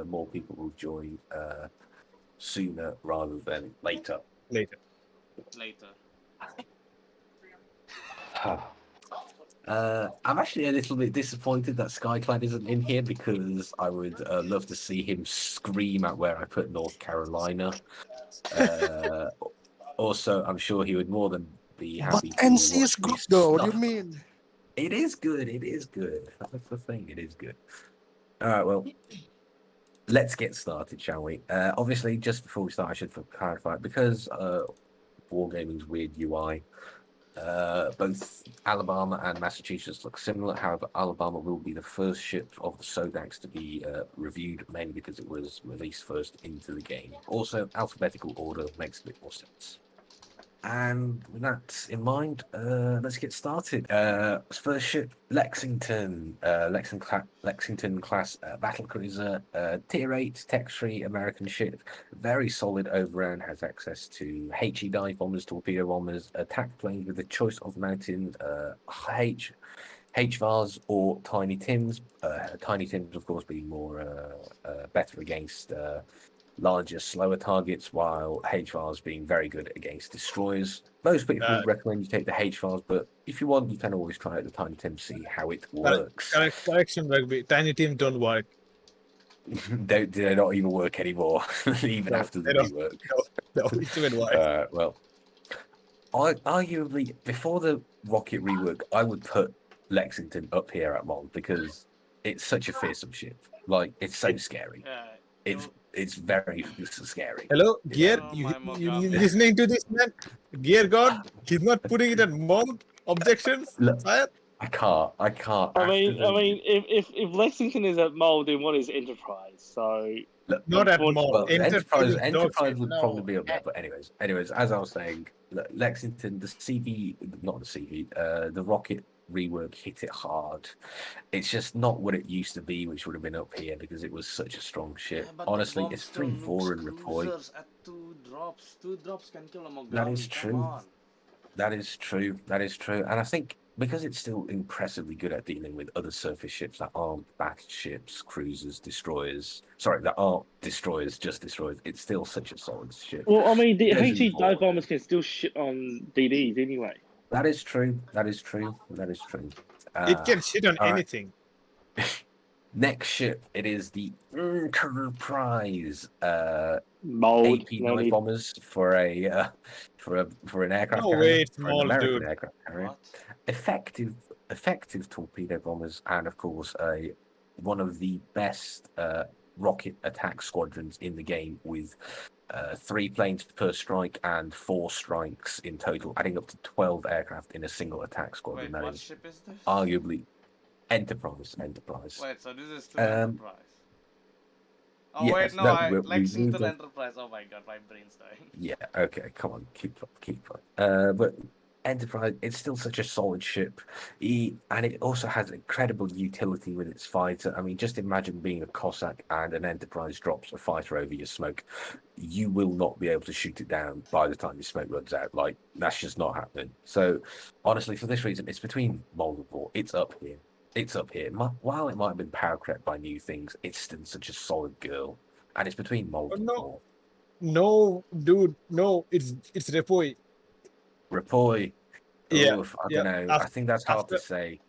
more people will join sooner rather than later. Later. I'm actually a little bit disappointed that Skyclad isn't in here because I would love to see him scream at where I put North Carolina. Also, I'm sure he would more than be But happy to NC is watch me good though. What do you snuff. mean? It is good. It is good. That's the thing. It is good. All right. Well, let's get started, shall we? Obviously, just before we start, I should clarify because Wargaming's weird UI. Both Alabama and Massachusetts look similar. However, Alabama will be the first ship of the Sodax to be reviewed, mainly because it was released first into the game. Also, alphabetical order makes a bit more sense. And with that in mind, let's get started. First ship, Lexington. Lexington class battle cruiser, tier 8, tech-free American ship. Very solid overround, has access to HE dive bombers, torpedo bombers, attack planes with a choice of mounting HVARs or Tiny Tims. Tiny Tims, of course, being more better against larger, slower targets, while HVARs being very good against destroyers. Most people would recommend you take the HVARs, but if you want, you can always try out the Tiny Tim to see how it works. Correction, Rugby. Tiny Tim don't work. They not even work anymore, even after the rework. No, it's even worse. Well, arguably, before the Rocket rework, I would put Lexington up here at Mont because it's such a fearsome ship. Like, it's so scary. It's very scary. Hello, Gear. You listening to this man? Gear God, he's not putting it at Mount. Objections, sire. I can't. I mean, if Lexington is at Mole, then what is Enterprise? So not at Mole. Well, Enterprise would probably be up there. But anyways, as I was saying, Lexington, the Rocket rework hit it hard. It's just not what it used to be, which would have been up here because it was such a strong ship. Honestly, it's 3-4 in Reploy. At two drops can kill them. That is true. That is true. And I think because it's still impressively good at dealing with other surface ships that aren't battleships, cruisers, destroyers. Sorry, that aren't destroyers, just destroyers. It's still such a solid ship. Well, I mean, the HE dive bombers can still shit on DDs anyway. That is true. It can shit on anything. Next ship, it is the Enterprise. Mold AP dive bombers for an aircraft carrier, for an American aircraft carrier. Effective torpedo bombers, and of course one of the best rocket attack squadrons in the game, with 3 planes per strike and 4 strikes in total, adding up to 12 aircraft in a single attack squadron. Wait, what ship is this? Arguably Enterprise. Wait, so this is still Enterprise. Oh yes, wait, no, Lexington Enterprise. Oh my god, my brain's dying. Yeah, okay, come on, keep up. But Enterprise, it's still such a solid ship, and it also has incredible utility with its fighter. I mean, just imagine being a Cossack and an Enterprise drops a fighter over your smoke. You will not be able to shoot it down by the time your smoke runs out. Like, that's just not happening. So, honestly, for this reason, it's between multiple. It's up here. While it might have been power crept by new things, it's still such a solid girl, and it's between multiple. No, dude, no. It's Reploy. Reploy. Yeah, I don't know. I think that's hard to say.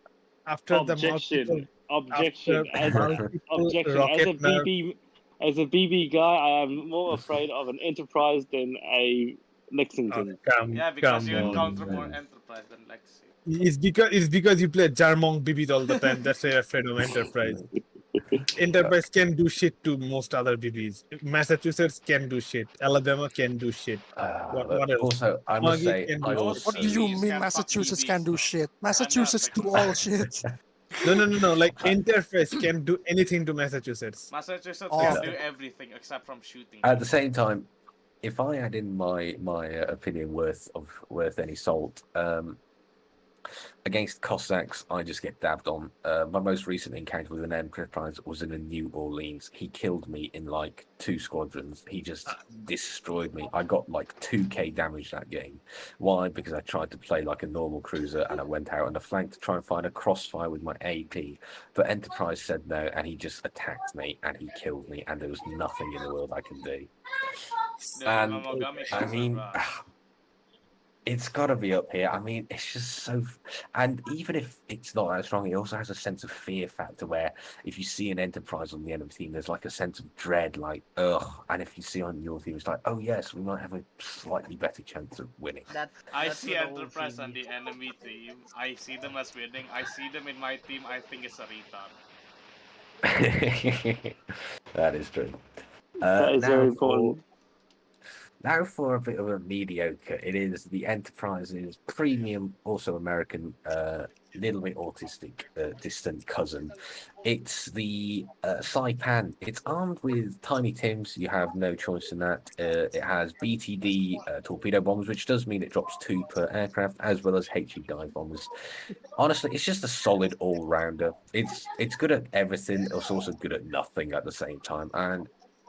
After Objection. Objection. As a BB guy, I am more afraid of an Enterprise than a Lexington. Because you encounter more Enterprise than Lexi. It's because you play Jarmong BBs all the time. That's why you're afraid of Enterprise. Enterprise can do shit to most other BBs. Massachusetts can do shit. Alabama can do shit. What else? Also, I must say, what do you mean Massachusetts can do shit? Massachusetts do all shit. No. Like Enterprise can do anything to Massachusetts. Massachusetts can do everything except from shooting. At the same time, if I add in my opinion worth any salt, Against Cossacks, I just get dabbed on. My most recent encounter with an Enterprise was in a New Orleans. He killed me in like 2 squadrons. He just destroyed me. I got like 2k damage that game. Why? Because I tried to play like a normal cruiser and I went out on the flank to try and find a crossfire with my AP. But Enterprise said no, and he just attacked me and he killed me, and there was nothing in the world I can do. The And Momogami I ships mean, are rough. it's got to be up here. I mean, it's just so. And even if it's not that strong, it also has a sense of fear factor where if you see an Enterprise on the enemy team, there's like a sense of dread, like, ugh. And if you see on your team, it's like, oh, yes, we might have a slightly better chance of winning. I That's see what all Enterprise on TV. the enemy team. I see them as winning. I see them in my team. I think it's a retard. That is true. That is very important. Now for a bit of a mediocre. It is the Enterprise's premium, also American, little bit autistic, distant cousin. It's the Saipan. It's armed with tiny Tims. You have no choice in that. It has BTD torpedo bombers, which does mean it drops 2 per aircraft, as well as HE dive bombers. Honestly, it's just a solid all-rounder. It's good at everything. It's also good at nothing at the same time.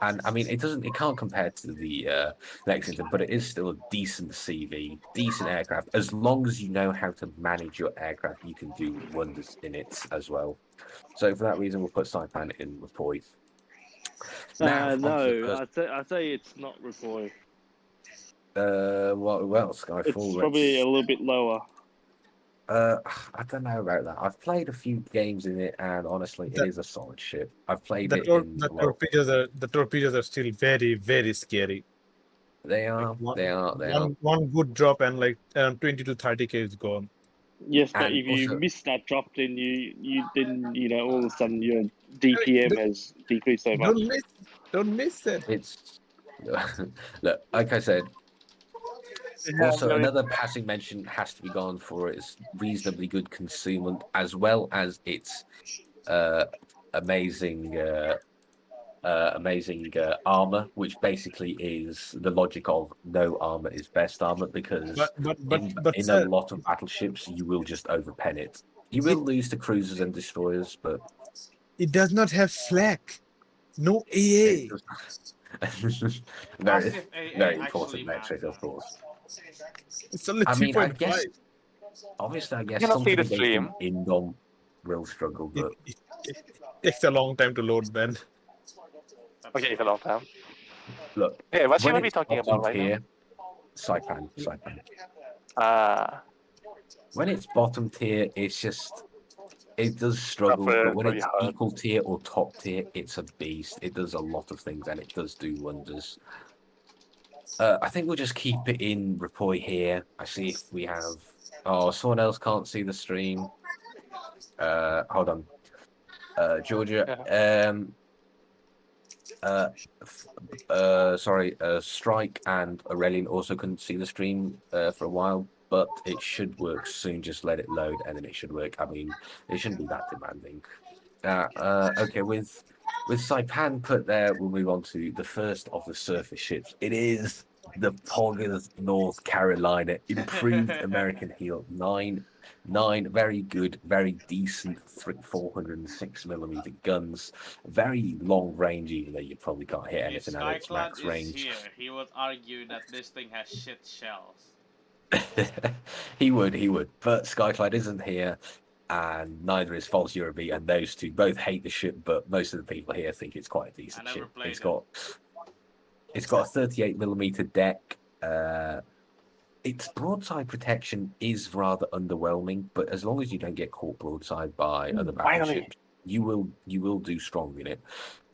And I mean, it can't compare to the Lexington, but it is still a decent CV, decent aircraft. As long as you know how to manage your aircraft, you can do wonders in it as well. So for that reason, we'll put Saipan in Rapoi. No, I'd say it's not Rapoi. Well, Skyfall. It's probably a little bit lower. I don't know about that. I've played a few games in it, and honestly, it is a solid ship. I've played it in. The torpedoes are still very, very scary. They are. They are. One good drop and like around 20 to 30k is gone. Yes, but And if you also- miss that drop, then all of a sudden your DPM has decreased so much. Don't miss it. It's look, like I said. Also, another passing mention has to be gone for its reasonably good concealment, as well as its amazing armor, which basically is the logic of no armor is best armor, because in sir, a lot of battleships you will just overpen it. You will lose to cruisers and destroyers, but it does not have flak. No AA. very, As if AA very actually important metric, matters. of course. It's only I mean, I 3.5. guess obviously, I guess cannot see something the against stream. an Indom will struggle, but It takes a long time to load, Ben. Okay, it's a long time. look, Hey, what should when we be it's talking bottom about right now? tier, Saipan. When it's bottom tier, it's just it does struggle, but when pretty it's hard. equal tier or top tier, it's a beast. It does a lot of things, and it does do wonders. I think we'll just keep it in Rapoi here. I see if we have. Oh, someone else can't see the stream. Hold on. Georgia. Sorry. Strike and Aurelian also couldn't see the stream for a while, but it should work soon. Just let it load, and then it should work. I mean, it shouldn't be that demanding. Okay, with Saipan put there, we'll move on to the first of the surface ships. It is the Poggers North Carolina, improved American heel, nine, very good, very decent 406mm guns, very long range, even though you probably can't hit If anything at its max Skyclad is range. here, he would argue that this thing has shit shells. He would, but Skyclad isn't here, and neither is False Euroby, and those two both hate the ship, but most of the people here think it's quite a decent I never ship. played It's got a 38mm deck. Its broadside protection is rather underwhelming, but as long as you don't get caught broadside by other battleships, you will do strong in it.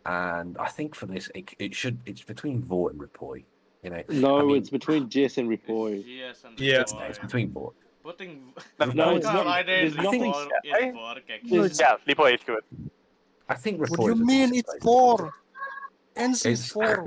And I think for this, it's between Vought and Rapoi. You know, No, I mean, it's between Jess and Rapoi. Yes, and Yeah. it's between Vought. Putting No, it's not. Carolina There's in nothing. Rapor is work, There's- actually. Lipo is good. I think What Rapoi do you is a mean decent it's place. 4? NC It's 4.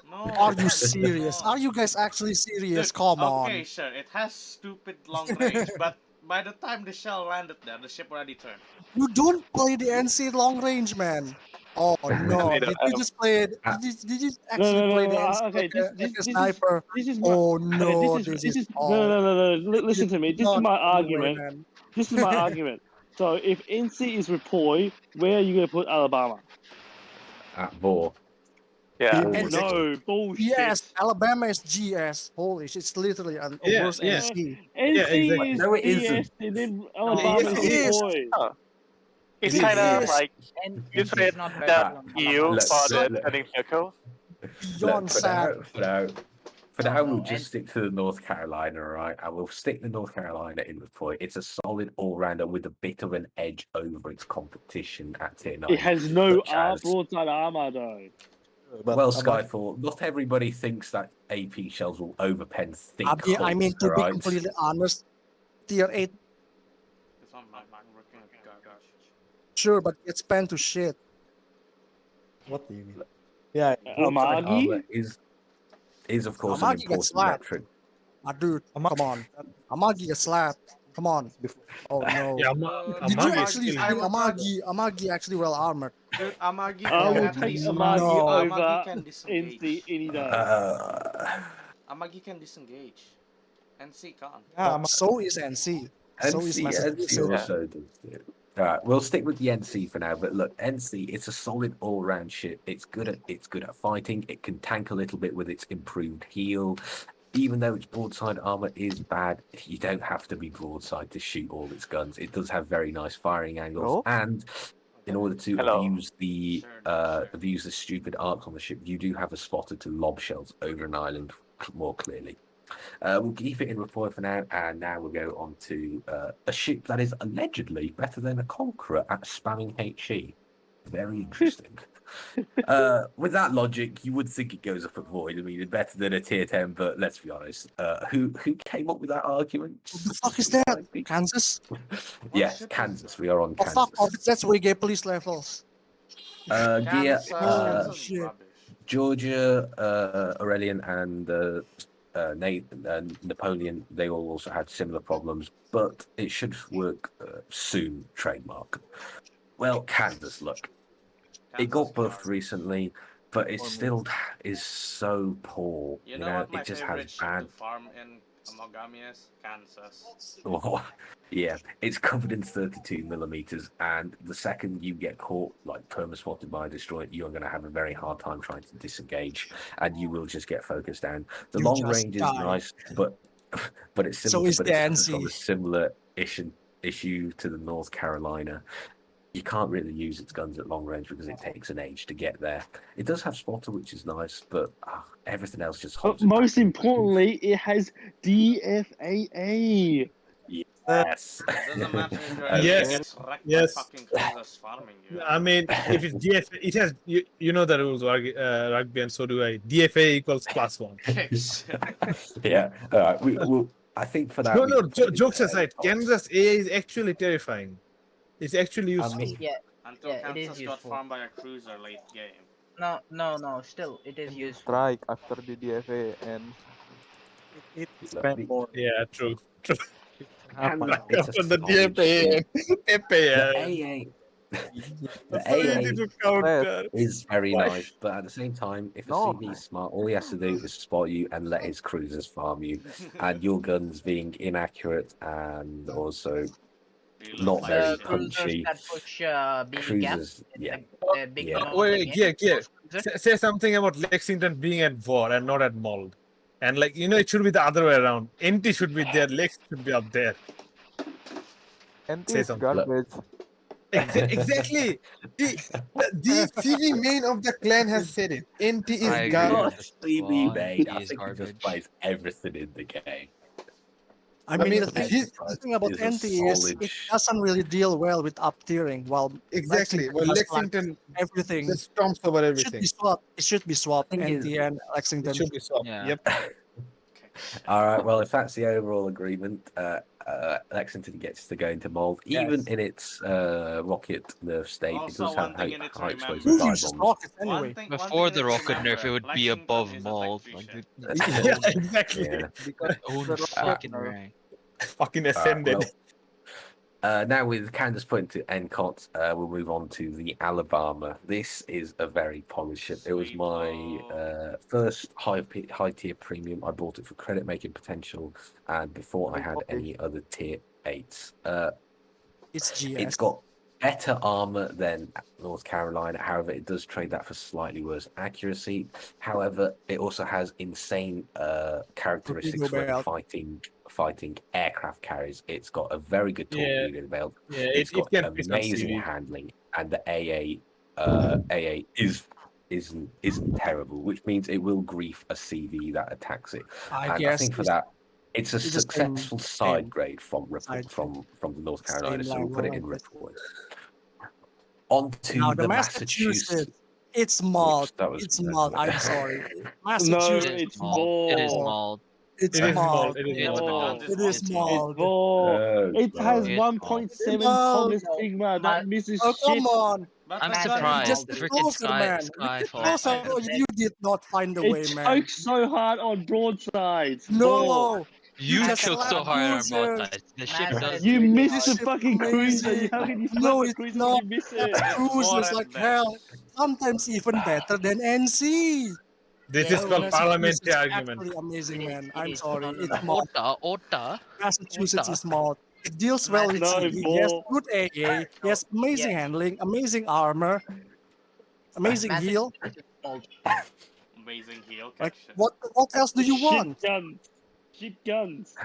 No. Are you serious? No. Are you guys actually serious? Look, Come okay, on. sure, it has stupid long range, but by the time the shell landed there, the ship already turned. You don't play the NC long range, man. Oh no! Wait, Did you just play it? Did you No, actually no, play no, the no. NC Okay, like a this is sniper? this is my Oh okay, no! this This is is no. Listen to me. This is not my cool way, argument. man. This is my argument. So if NC is Ripoll, where are you gonna put Alabama? At Vor. Yeah. And Oh no, bullshit. Yes, Alabama is GS. Holy shit! It's literally a Yeah, worse yeah. NC. Yeah, NC exactly. is No, it DS, isn't. and then Alabama Yes, is it is. Ripoll. Oh. It's It kind of is. like And you NC trade is not better that than EU Alabama. Look, for the look. training circle. Beyond Look, sad. for No, now, no, we'll just and stick to the North Carolina, all right? I will stick the North Carolina in the point. It's a solid all-rounder with a bit of an edge over its competition at tier 9. It has no such as- broadside armor though. Well, Skyfall, not everybody thinks that AP shells will overpen thick I mean, hulls, to be alright? completely honest, tier 8, This one might working garbage. sure, but it's spent to shit. What do you mean? Yeah, Broadside Amagi? armor is of course an Amagi gets important slapped. metric. Dude, come on. Amagi gets slapped. Come on. Oh no. Yeah, Did you Amagi actually is feel still- Amagi actually well armored? Dude, Amagi I can will at take least Amagi No. over Amagi can disengage. NC any day. Amagi can disengage. NC can't. So is NC. So is NC Massachusetts. also does it. All right, we'll stick with the NC for now. But look, NC, it's a solid all-round ship. It's good at fighting. It can tank a little bit with its improved heal. Even though its broadside armor is bad, you don't have to be broadside to shoot all its guns. It does have very nice firing angles, and in order to abuse the stupid arc on the ship, you do have a spotter to lob shells over an island more clearly. We'll keep it in rapport for now, and now we'll go on to a ship that is allegedly better than a Conqueror at spamming HE. Very interesting. With that logic, you would think it goes up at Void. I mean, it's better than a tier 10, but let's be honest. Who came up with that argument? What the fuck is that? Kansas? Yes, Kansas. We are on Oh, Kansas. fuck off. That's where you get police levels. Gear, Kansas is shit. rubbish. Georgia, Aurelian, and Nathan and Napoleon, they all also had similar problems, but it should work soon. Trademark. Well, Kansas, look, it got buffed recently, but it still is so poor. You know what my it just favorite has ship bad. to farm in Amagami is? Kansas. Oh, yeah, it's covered in 32 millimeters, and the second you get caught, like perma-spotted by a destroyer, you're going to have a very hard time trying to disengage, and you will just get focused down. The You long just range is die. nice, but it's So similar. is but the it suffers NC. from a similar issue to the North Carolina. You can't really use its guns at long range because it takes an age to get there. It does have spotter, which is nice, but everything else just holds But it back. most importantly, it has DFAA. Yes. Doesn't matter if you're Yes. gets wrecked Yes. by fucking cruisers farming you. I mean, if it's DFA, it has you know the rules, Rugby, and so do I. DFA equals +1. Yeah. All right. I think for that. No, jokes aside, Kansas AA is actually terrifying. It's actually useful. Yeah, Until Yeah, it is Kansas got useful. farmed by a cruiser late game. no. Still, it is useful. Strike after the DFA and It spent more. Yeah, true. It's a On the solid DFA ship. and The FAA. AA. The So easy AA to counter. is very Why? nice, but at the same time, if a No. CV is smart, all he has to do is spot you and let his cruisers farm you, and your guns being inaccurate and also You not look very like The cruisers punchy. that push BB cap, Cruisers, yeah. the big Yeah. amount Wait, again, Gear. those cruisers. Say something about Lexington being at War and not at Mold. And it should be the other way around. NT should be there, Lex should be up there. NT Say is something. garbage. Exactly. The CV main of the clan has said it. NT is I agree garbage. with CB, Vaughn. mate, I He is think he just garbage. plays everything in the game. I mean, mean, the thing, he's- the thing about he's a NT is solid it doesn't really deal well with up tiering, while Exactly. Well, has, like, Lexington everything just stomps over it should everything. be swapped. It should be swapped. Thing is- NT and Lexington. It should be swapped. Yeah. Yep. All right. Well, if that's the overall agreement, Lexington gets to go into mold, even Yes. in its rocket nerf state. Also, it does have one thing you need to high remember. explosive Who dive uses bombs. rockets anyway? Before the rocket nerf, it would be above mold. Like, that's Yeah, own, exactly. Yeah. Because own the rocket fucking nerf- rank. Fucking All right, ascended. well, Now with Candace put into NCOT, we'll move on to the Alabama. This is a very polished ship. It was Sweet my first high tier premium. I bought it for credit making potential, and before I had any other tier 8s. It's GS. It's got better armor than North Carolina. However, it does trade that for slightly worse accuracy. However, it also has insane characteristics when fighting aircraft carriers. It's got a very good torpedo belt. Yeah, It's got can be some amazing CV. handling, and the AA isn't terrible, which means it will grief a CV that attacks it. I And I think for that, it's a it's the successful same side grade from side from the North Same Carolina, so we'll put it level, in I guess. report. On to Now the Massachusetts. It's malt. That was It's good, malt. wasn't it? I'm sorry. No, Massachusetts. it's It is more. malt. It's It is malt. malt. It is It's malt. malt. It is It's malt. It's malt. more. It has It's malt. 1.7 Malt. comma sigma. That misses Oh, shit. come on. But I'm but Massive Gun is surprised. Just malted. Freaking closer, man. Skyfall. Closer. Oh, you did not find the way, It man. chokes so hard on broadsides. More. No. You just choked so slapped hard on cruisers. broadsides. The ship Massive does. You really missed the Ship fucking cruiser. amazing. How can you No, slap a it's cruiser not. when you miss it? It's more Cruisers than like that. hell. Sometimes even better than NC. This Yeah, is Oh, called Massachusetts parliamentary is argument. actually amazing, It is, man. it I'm is. sorry. No, It's malt. Ota. Massachusetts Ota. is malt. It deals well with No, CV. He has more. good AA. He has amazing Yeah. handling, amazing armor, amazing heal. Massachusetts is malt. Amazing heel Like catch. what else do you want? Shit guns. Shit guns.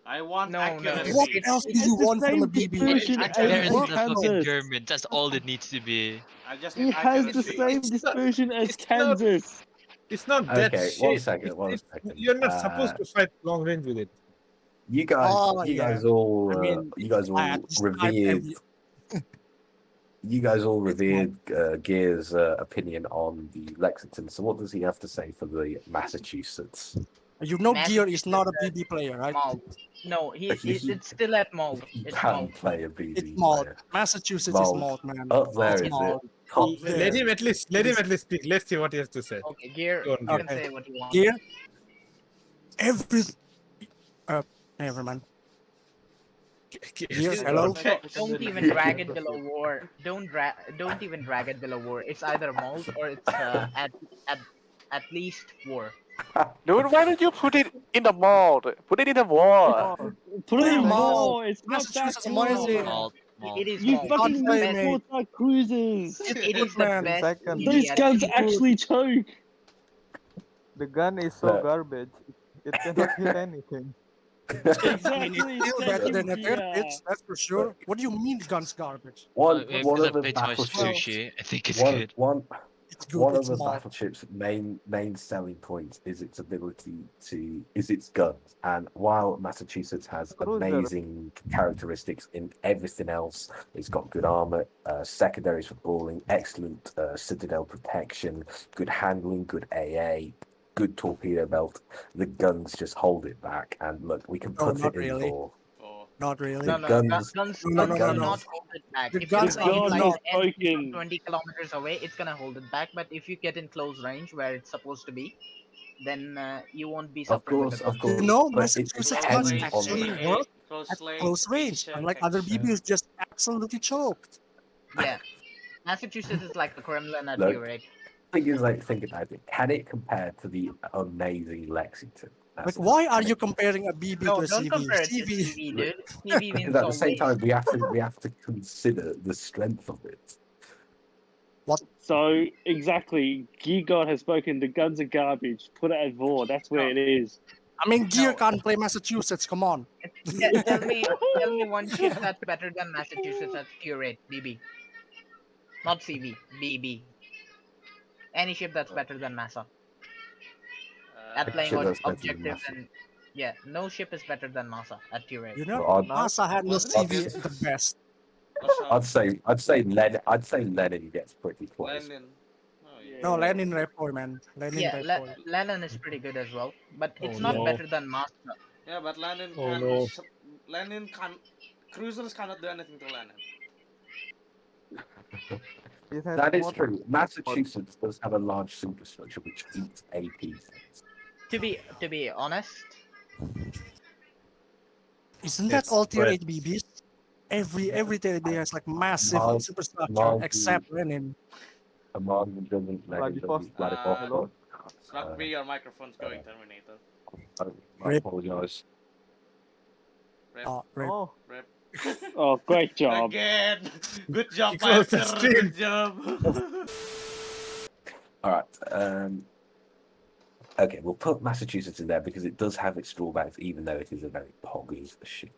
I want No, no. accuracy. What else do It's you the want from a same BB? dispersion It's as There's accuracy. the fucking Kansas. German. That's all it needs to be. I just need It has the accuracy. same It's not- dispersion as it's not- Kansas. It's not that Okay, shit. one second. You're not supposed to fight long range with it. You guys, Oh, you yeah. guys all, I mean, you guys all flat, just type revered. every- You guys all It's revered Gear's opinion on the Lexington. So what does he have to say for the Massachusetts? You know, Gear is Massachusetts not a is BB player, right? malt. No, He- it's still at malt. He It's can malt. play a BB It's malt. player. Massachusetts is Malt. malt, man. Up there, It's is it? malt. Top Up there. Let him at least speak. Let's see what he has to say. Okay, Gear, Go on, you Gear. can say what you want. Gear. Every. Never mind. Gear, hello. Don't even drag it below war. Don't even drag it below war. It's either malt or it's at least war. Dude, why don't you put it in the mold? Put it in the war. Put it in Malt. more. It's not that Massachusetts cool. amazing. Malt. Malt. It is You malt. fucking play, missed mate. Forsyth cruisers. It is the man. best. Second. BB Those at guns sea. actually choke. The gun is so Look. garbage. It cannot hit anything. I mean, Exactly. it's still thank better you, than a Gia. It's that's for sure. What do you mean guns garbage? One Maybe one because of I the played too much battleships. sushi. I think it's One good. one It's good. one of It's the malt. battleship's main selling points is its ability is its guns. And while Massachusetts has Cruiser. amazing characteristics in everything else, it's got good armor, secondaries for balling, excellent citadel protection, good handling, good AA, good torpedo belt. The guns just hold it back. And look, we can No, put not it in really. for Oh. Not really. No, The no, guns- guns No, no, do no, no. not hold it back. The If guns you are aim like not an broken. 20 kilometers away, it's gonna hold it back. But if you get in close range where it's supposed to be, then you won't be Of suffering with course, the of guns. course. You know, but Massachusetts it guns depends on actually the, work Close at range, close range, precision, unlike other texture. BBs just absolutely choked. Yeah, Massachusetts is like the Kremlin at Look. your rate. thing is, like, think about it. Can it compare to the amazing Lexington? Like, why are you comparing a BB No, to a don't CV? compare it to CV. CV, dude. CV Because means at the same time, always. we have to consider the strength of it. So exactly, Gear God has spoken. The guns are garbage. Put it at war. That's where it is. I mean, Gear No. can't play Massachusetts. Come on. Tell me one ship that's better than Massachusetts at your rate, BB. Not CV, BB. Any ship that's better than Massa at playing ship on that's better than objectives Massa. and yeah, no ship is better than Massa at your rate. You know, Well, Massa handles Wasn't CV it- the best. I'd say Lenin gets pretty close. Lenin. Oh, yeah. No, Lenin Repoy, man. Lenin Yeah, Repoy. Lenin is pretty good as well, but it's Oh, not no. better than Massa. Yeah, but Lenin Oh, can. no. Lenin can. Cruisers cannot do anything to Lenin. It has That is more- true. Massachusetts does have a large superstructure which eats AP things. To be honest, Isn't Yes, that all tier correct. 8 BBs? everything has like massive Mom, superstructure Mom, except Lenin. Among doesn't Vladivostok. Hello? Uh, Rugby, your microphone's going, Terminator. I Rip. apologize. Rip, Oh, right. Oh, rip. Oh, great job. Again! Good job, You closed the Piper! stream. Good job! All right. Okay, we'll put Massachusetts in there because it does have its drawbacks, even though it is a very poggy ship.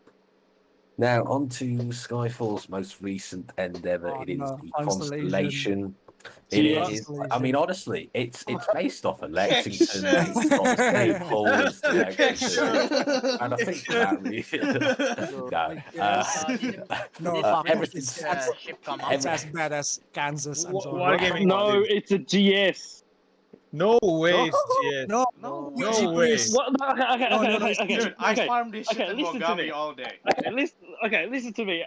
Now, on to Skyfall's most recent endeavor. Oh, It is no, the Constellation. Constellation. It Yes. is. I mean, honestly, it's based off of Lexington. Shit. It's got the same hull as the Lexington. Shit. And I think for that reason, no, I guess. No, Did fuck, everything's- this ship come It's out? as bad as Kansas. I'm sorry. Wargaming. No, it's a GS. No way, GS. No, No No Ouija, way. please. What? No, okay, No, no, no, okay. Dude, I okay. farmed this shit Okay, in listen to Mogami me. all day. Okay, listen to me.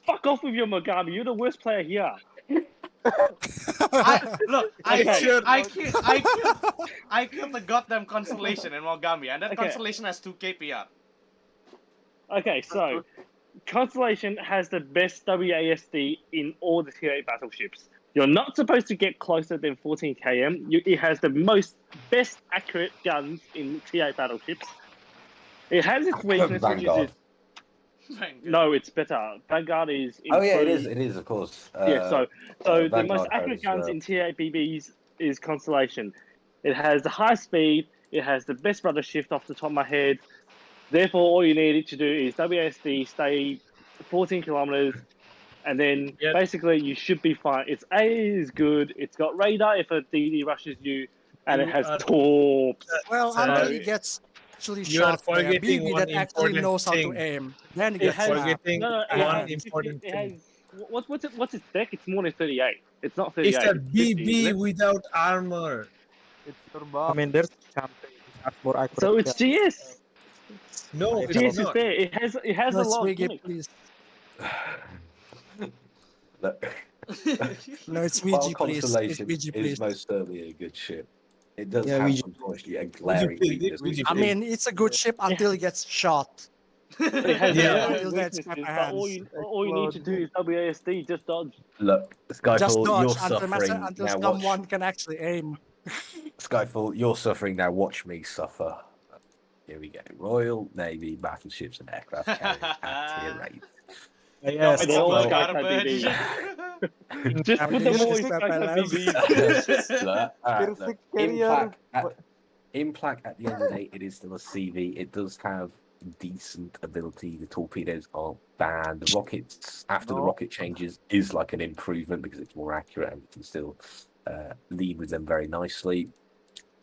Fuck off with your Mogami. You're the worst player here. I killed the goddamn Constellation in Mogami, and that Okay. Constellation has 2 KPR. Okay, so Constellation has the best WASD in all the Tier 8 battleships. You're not supposed to get closer than 14 km. It has the best accurate guns in Tier 8 battleships. It has its weakness, which is Vanguard. no, it's better. Vanguard is. Oh yeah, it improved. is. It is, of course. Yeah, so the Vanguard most accurate has, guns in Tier 8 BBs is Constellation. It has the high speed. It has the best rudder shift off the top of my head. Therefore, all you need it to do is WASD, stay 14 kilometers, and then Yep. basically you should be fine. Its A is good. It's got radar if a DD rushes you, and it You has are- torps. Well, So- until he gets actually You are shot by a forgetting BB one that actually important knows how thing. to aim. Then he It gets has slapped. forgetting no, it one has 50, important it thing. has what's its deck? It's more than 38. It's not It's 38. a it's 50, BB isn't it? without armor. it's your I bomb. mean, there's something that's more accurate. So it's GS. No, it's GS is not. there. It has No, a it's lot of Wiggy, gimmicks. please. Look, No, it's while Ouija, please. It's Constellation Ouija, is please. most certainly a good ship, it does Yeah, have, Ouija. unfortunately, a glaring please, weakness. Ouija, which I is- mean, it's a good ship until he gets shot. It has Yeah. yeah. Until that's weaknesses, Pepper but all you need to do is WASD, just dodge. look, Just Skyfall, dodge you're until, suffering until now. someone Watch, can actually aim. Skyfall, you're suffering now. Watch me suffer. Here we go. Royal Navy battleships and aircraft carriers at tier 8. Yes, They're all Well, Sky garbage. BB. Just put them all in Step Sky by left. BB. Look, alright, Perfect look, in carrier. plaque, What- in plaque, at the end of the day, it is still a CV. It does have decent ability. The torpedoes aren't bad. The rockets, after the No. rocket changes, is like an improvement because it's more accurate and you can still lead with them very nicely.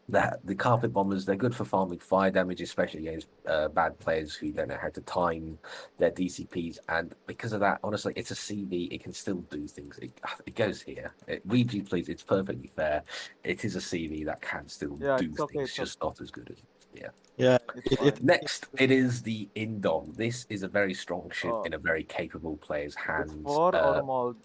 The carpet bombers, they're good for farming fire damage, especially against bad players who don't know how to time their DCPs. And because of that, honestly, it's a CV. It can still do things. It goes here. Ouija, please. It's perfectly fair. It is a CV that can still Yeah, do it's okay, things, it's just not as good as. Yeah, It's it, fine. it, Next, it is the Indom. This is a very strong ship Oh. in a very capable player's hands. It's for or mold.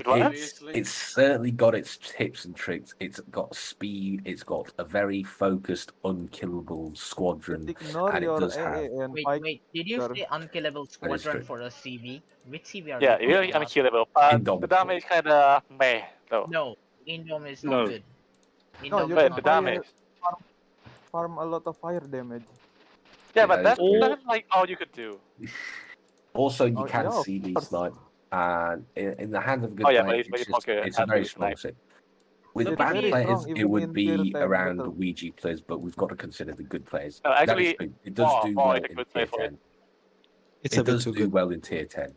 What? It's certainly got its tips and tricks. It's got speed. It's got a very focused, unkillable squadron. Ignore and it your does have- AA and Wait, Pike. did you Sure. say unkillable squadron true. for a CV? Which CV are Yeah, we really talking about? unkillable, but Indomitable. the damage kinda meh though. No, Indom is No. not good. No, Indom you But is can the not good. damage. farm a lot of fire damage. Yeah, Yeah, but that's that's like all you could do. Also, you Oh, can yeah, of see these course. snipe, and in the hands of a good Oh, yeah, player, but it's it's very a very accurate small snipe. ship. With So bad very players, strong, it even would in be tier 10 around battle. Ouija players, but we've got to consider the good players. No, That is actually, true. It does do more well in a in good tier play for it. 10. it's It a bit does too do good. well in tier 10.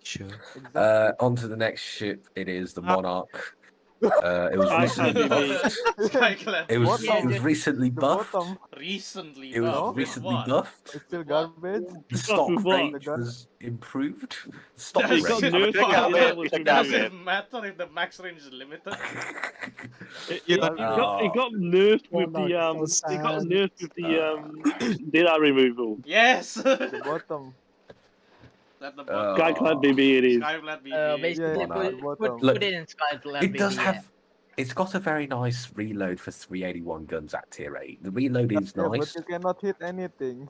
Sure. Exactly. On to the next ship. It is the Ah. Monarch. It was I recently can't believe buffed. Cyclops. It was, Yeah, it was the- recently the buffed. bottom Recently It was buffed. With recently what? buffed. is still What? garbage. The stock with what? range was improved. Stock It got range. nerfed. Check out because it, it was check Does out removed. it matter if the max range is limited? It got nerfed with Oh, the no, so it got sad. nerfed with the data removal. Yes. The bottom. Let the Sky Club BB it is. Skyflat BB. Basically, Yeah, put, bottom. put it in Sky Club It does BB, have. It's got a very nice reload for 381 guns at tier 8. The reload is Yeah, but nice. you cannot hit anything.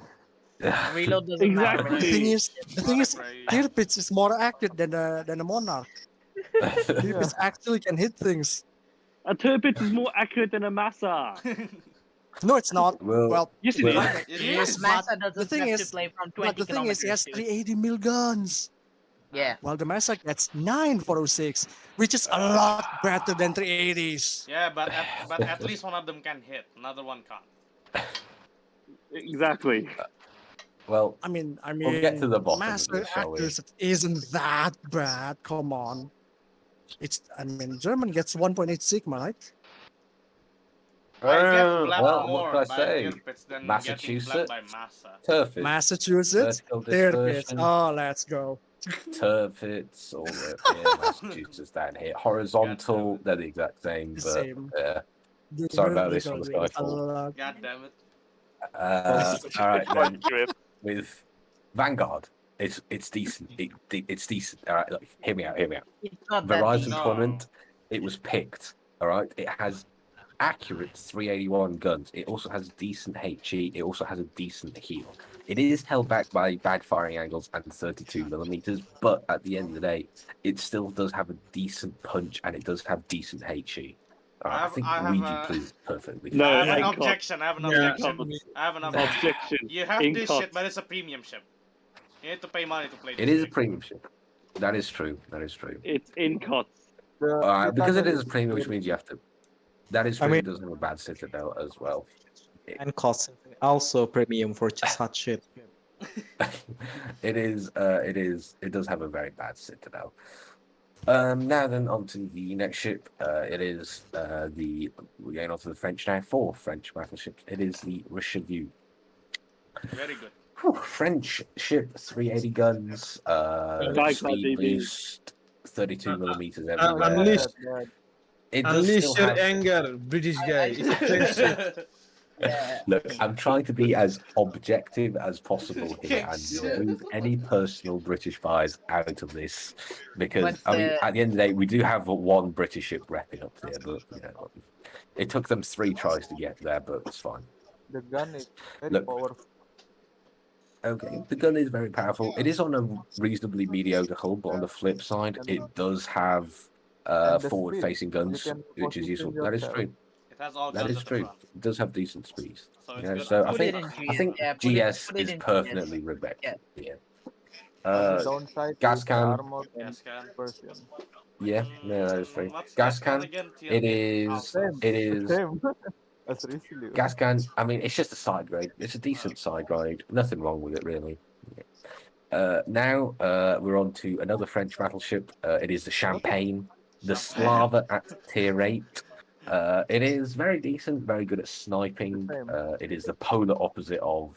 Reload doesn't matter. The when Exactly. thing you- is, the thing is, Tirpitz is more accurate than the Monarch. Tirpitz actually can hit things. A Tirpitz is more accurate than a Massa. No, it's not. Well, Well, Yes, it well, is. It Yes, is. Massa the doesn't thing have to is, play from but 20 the thing is, he has kilometers. 380 mil guns, Yeah. while the Massa gets 9,406, which is a lot better than 380s. Yeah, but at least one of them can hit. Another one can't. Exactly. well, I mean, we'll get to the bottom of Massa this, shall we? accuracy isn't that bad. Come on. I mean, German gets 1.8 sigma, right? I get blapped well, what more can I by say? Tirpitz than getting Massachusetts? blapped by Massa. Turfits, Massachusetts, vertical Tirpitz. dispersion, Oh, let's go. turfits, all the here, Massachusetts down here. Horizontal, they're the exact same, The but same. sorry about this one, Vertical is a Skyfall. lot. God damn it. All right, then Accurate. with Vanguard, it's decent. It's decent. All right, look, hear me out. It's not that Verizon decent. Tournament, it was picked. All right, it has accurate 381 guns. It also has decent HE. It also has a decent heal. It is held back by bad firing angles and 32 millimeters, but at the end of the day, it still does have a decent punch and it does have decent HE. I think I have Ouija a- plays perfectly. No, I have an in COD. objection. I have an Yeah. objection. I have an objection. Objection. You have In this COD. shit, but it's a premium ship. You need to pay money to play this. It is a thing. premium ship. That is true. That is true. It's in COTS. Because it is a premium, which means you have to. That is I true. mean- It doesn't have a bad citadel as well. And costs also premium for just hot shit. It is. It does have a very bad citadel. Now then, on to the next ship. It is we're going on to the French now. 4 French battleships. It is the Richelieu. Very good. French ship, 380 guns. Like Speed DB. boost, 32 millimeters everywhere. Unleash, It does unleash still your have- anger, British guy. It's a French ship. Yeah. Look, I'm trying to be as objective as possible here and Shit. remove any personal British bias out of this, because But, I mean, at the end of the day, we do have one British ship repping up there, but you know, it took them 3 tries to get there, but it's fine. The gun is very Look. powerful. Okay, the gun is very powerful. It is on a reasonably mediocre hull, but on the flip side, it does have And the forward-facing speed, you guns, can which is useful. position That is yourself. true. It has all That guns is at the true. front. It does have decent speeds. So it's Yeah, good. so I Put it think in I think GS. Yeah, GS put it is in GS. perfectly respectful. Yeah. Yeah. The downside gas is the can. armor and Gas can. version. Yeah, no, that is true. What's Gas can can. again? It is. Same. It is. Same. As Richelieu. Gas can. I mean, it's just a side grade. It's a decent side grade. Nothing wrong with it, really. Now we're on to another French battleship. It is the Champagne, the Slava at tier 8. It is very decent, very good at sniping. It is the polar opposite of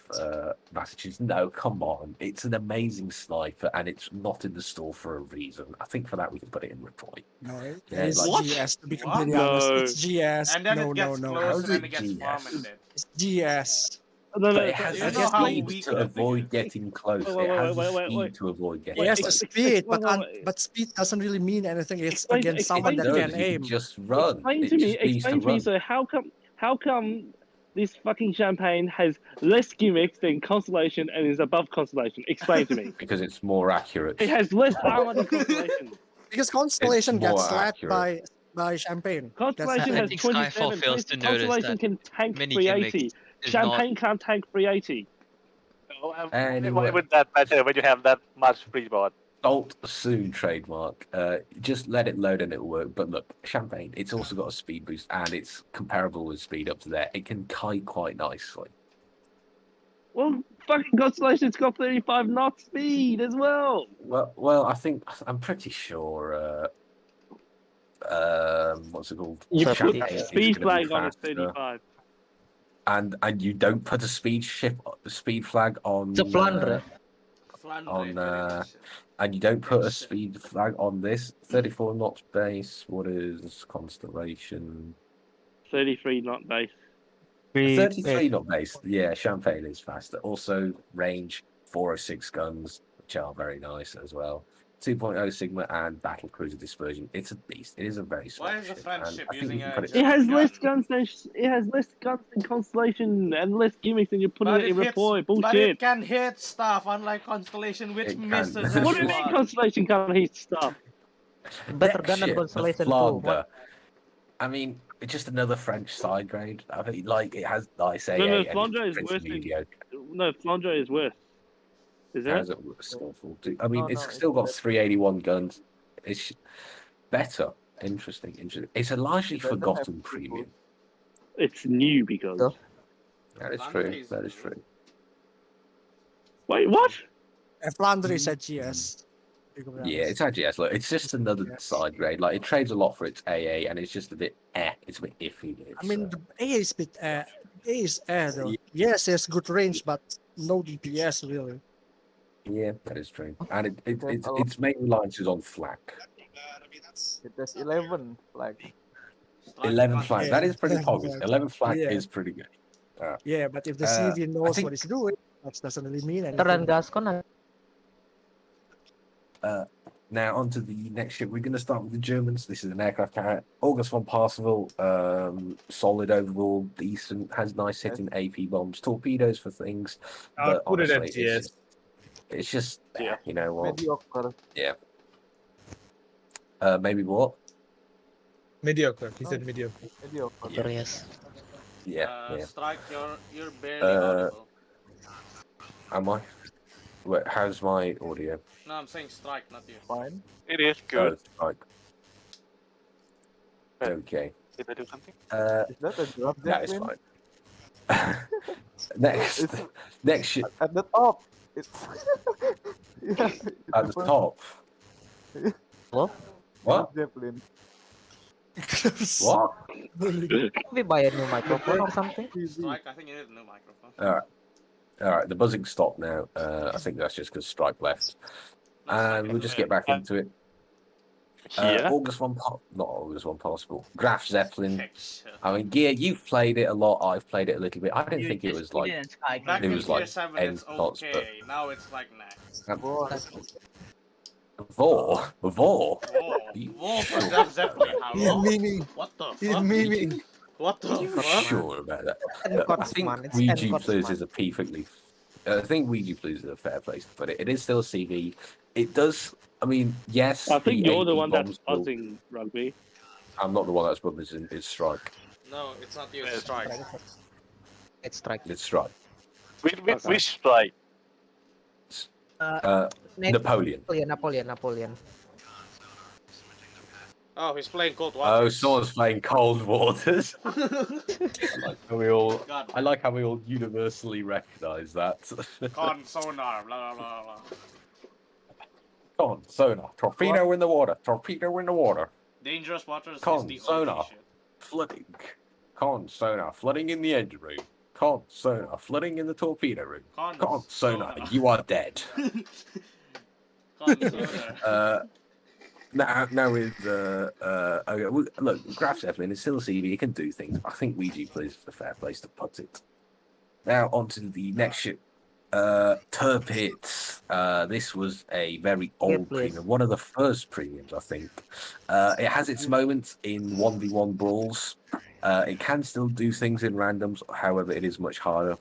Massachusetts. No, come on. It's an amazing sniper, and it's not in the store for a reason. I think for that we can put it in reply. No, Yeah, it's like- GS, to be What? completely No. honest. It's GS. And then No, it gets no, no. How's closer and it it gets GS? farming. It's GS. No, But it has you the know how speed weak to that thing avoid is. getting close. Wait, It has the wait, speed wait. to avoid getting Yes, the close. speed, but wait. but speed doesn't really mean anything. It's Explain- against someone explain that to It can does, you aim. just run. Explain It to me, just needs explain to me, run. so how come this fucking Champagne has less gimmicks than Constellation and is above Constellation? Explain to me. Because it's more accurate. It has less armor than Constellation. Because Constellation It's more gets slapped accurate. by Champagne. Constellation I has think Skyfall 27. fails to notice Constellation that can tank many 380. gimmicks is not Champagne can't tank 380. Anyway. Why would that matter when you have that much free board? Salt soon trademark. Just let it load and it'll work. But look, Champagne, it's also got a speed boost and it's comparable with speed up to there. It can kite quite nicely. Well, fucking Constellation's got 35 knot speed as well. Well, I'm pretty sure. What's it called? You put Champagne is Speed gonna be flag on is faster. 35. And you don't put a speed flag on. It's a Flandre. And you don't put a speed flag on this 34 knots base. What is Constellation? 33 knot base. 33 knot base. Yeah, Champagne is faster. Also, range 406 guns, which are very nice as well. 2.0 Sigma and Battle Cruiser Dispersion. It's a beast. It is a very strong Why is the ship, French and ship I think using you can a put it. It has German less gun? guns than it has less guns than Constellation and less gimmicks than you're putting But it in it hits, Reploy. but it Bullshit. can hit stuff, unlike Constellation, which It can. misses and What do you mean blood. Constellation can't hit stuff? Better Next than a ship, the Constellation too. Flounder. I mean, it's just another French side grade. I mean, like it has nice AA No, and Flounder it's is pretty worse than. mediocre. No, Flounder is worse. Isn't How's it? it worse? I mean, No, it's no, still got it's 381 guns. It's better. Interesting. It's a largely Doesn't have forgotten people. premium. It's new because. So? That is Flounder true. is That is good. true. Wait, what? Flandre is at GS. Yeah, it's actually look, it's just another Yes. side grade. Like it trades a lot for its AA, and it's just a bit It's a bit iffy. I mean, the A is bit A is though. Yes, it has good range, but no DPS really. yeah, that is true. And There's a lot. its main reliance is on flak. It has 11 flags. Strike 11 gun. flag. Yeah, That is pretty 11 positive. flags. 11 flag Yeah. is pretty good. Yeah, but if the Uh, CV knows think- what it's doing, that doesn't really mean Better than anything. Gascon. Now on to the next ship. We're going to start with the Germans. This is an aircraft carrier. August von Parsifal, solid overall, decent, has nice hitting AP bombs, torpedoes for things. But Put it at honestly, GS. it's just Yeah. you know what? Mediocre. Maybe what? Mediocre. He said mediocre. Mediocre. Yeah. Yes. Yeah. Strike, you're barely Uh, audible. Am I? Wait, how's my audio? No, I'm saying strike, not you. Fine. It is good. Oh, right. Okay. Did I do something? Is that a drop That is Zeppelin? fine. next, It's next ship at the top. It's yeah, it's at the first top. Hello? What? drop Zeppelin. What? Can we buy a new microphone or something? Strike, I think you need a new microphone. All right. The buzzing stopped now. I think that's just because Strike left, and we'll just get back into it. Yeah. August one, not August one possible. Graf Zeppelin. Picture. I mean, Gear, you've played it a lot. I've played it a little bit. I didn't think it was like Back It in was tier like 7, end it's spots, but- okay. Now it's like, nah. Vor. Whoa, You whoa, for sure? Graf Zeppelin, He's hello? memeing. What the He's fuck? memeing. What the You fuck? sure about that? And I Cots, think man. It's Ouija and Cots, Blues man. is a perfectly. I think Ouija Blues is a fair place to put it. It is still a CV. It does. I mean, yes. I think you're the AP one that's bombs will- buzzing, Rugby. I'm not the one that's buzzing. It's Strike. No, it's not you, it's strike. It's strike. It's Strike. Which strike? Napoleon. Napoleon. Oh, he's playing Cold Oh, War. someone's playing Cold Waters. I like how we all. God, I like how we all universally recognise that. con sonar, blah blah blah blah. Con sonar. Torpedo in the water. Torpedo in the water. Dangerous waters Con is the sonar. OG shit. Flooding. Con sonar. Flooding in the engine room. Con sonar. Flooding in the torpedo room. Con sonar. You are dead. Con sonar. Now with okay, look, Graf Zeppelin is still a CV. It can do things. I think Ouija Blues is the fair place to put it. Now onto the next ship, Tirpitz. This was a very old please. premium, one of the first premiums, I think. It has its moments in 1v1 brawls. It can still do things in randoms, however, it is much harder.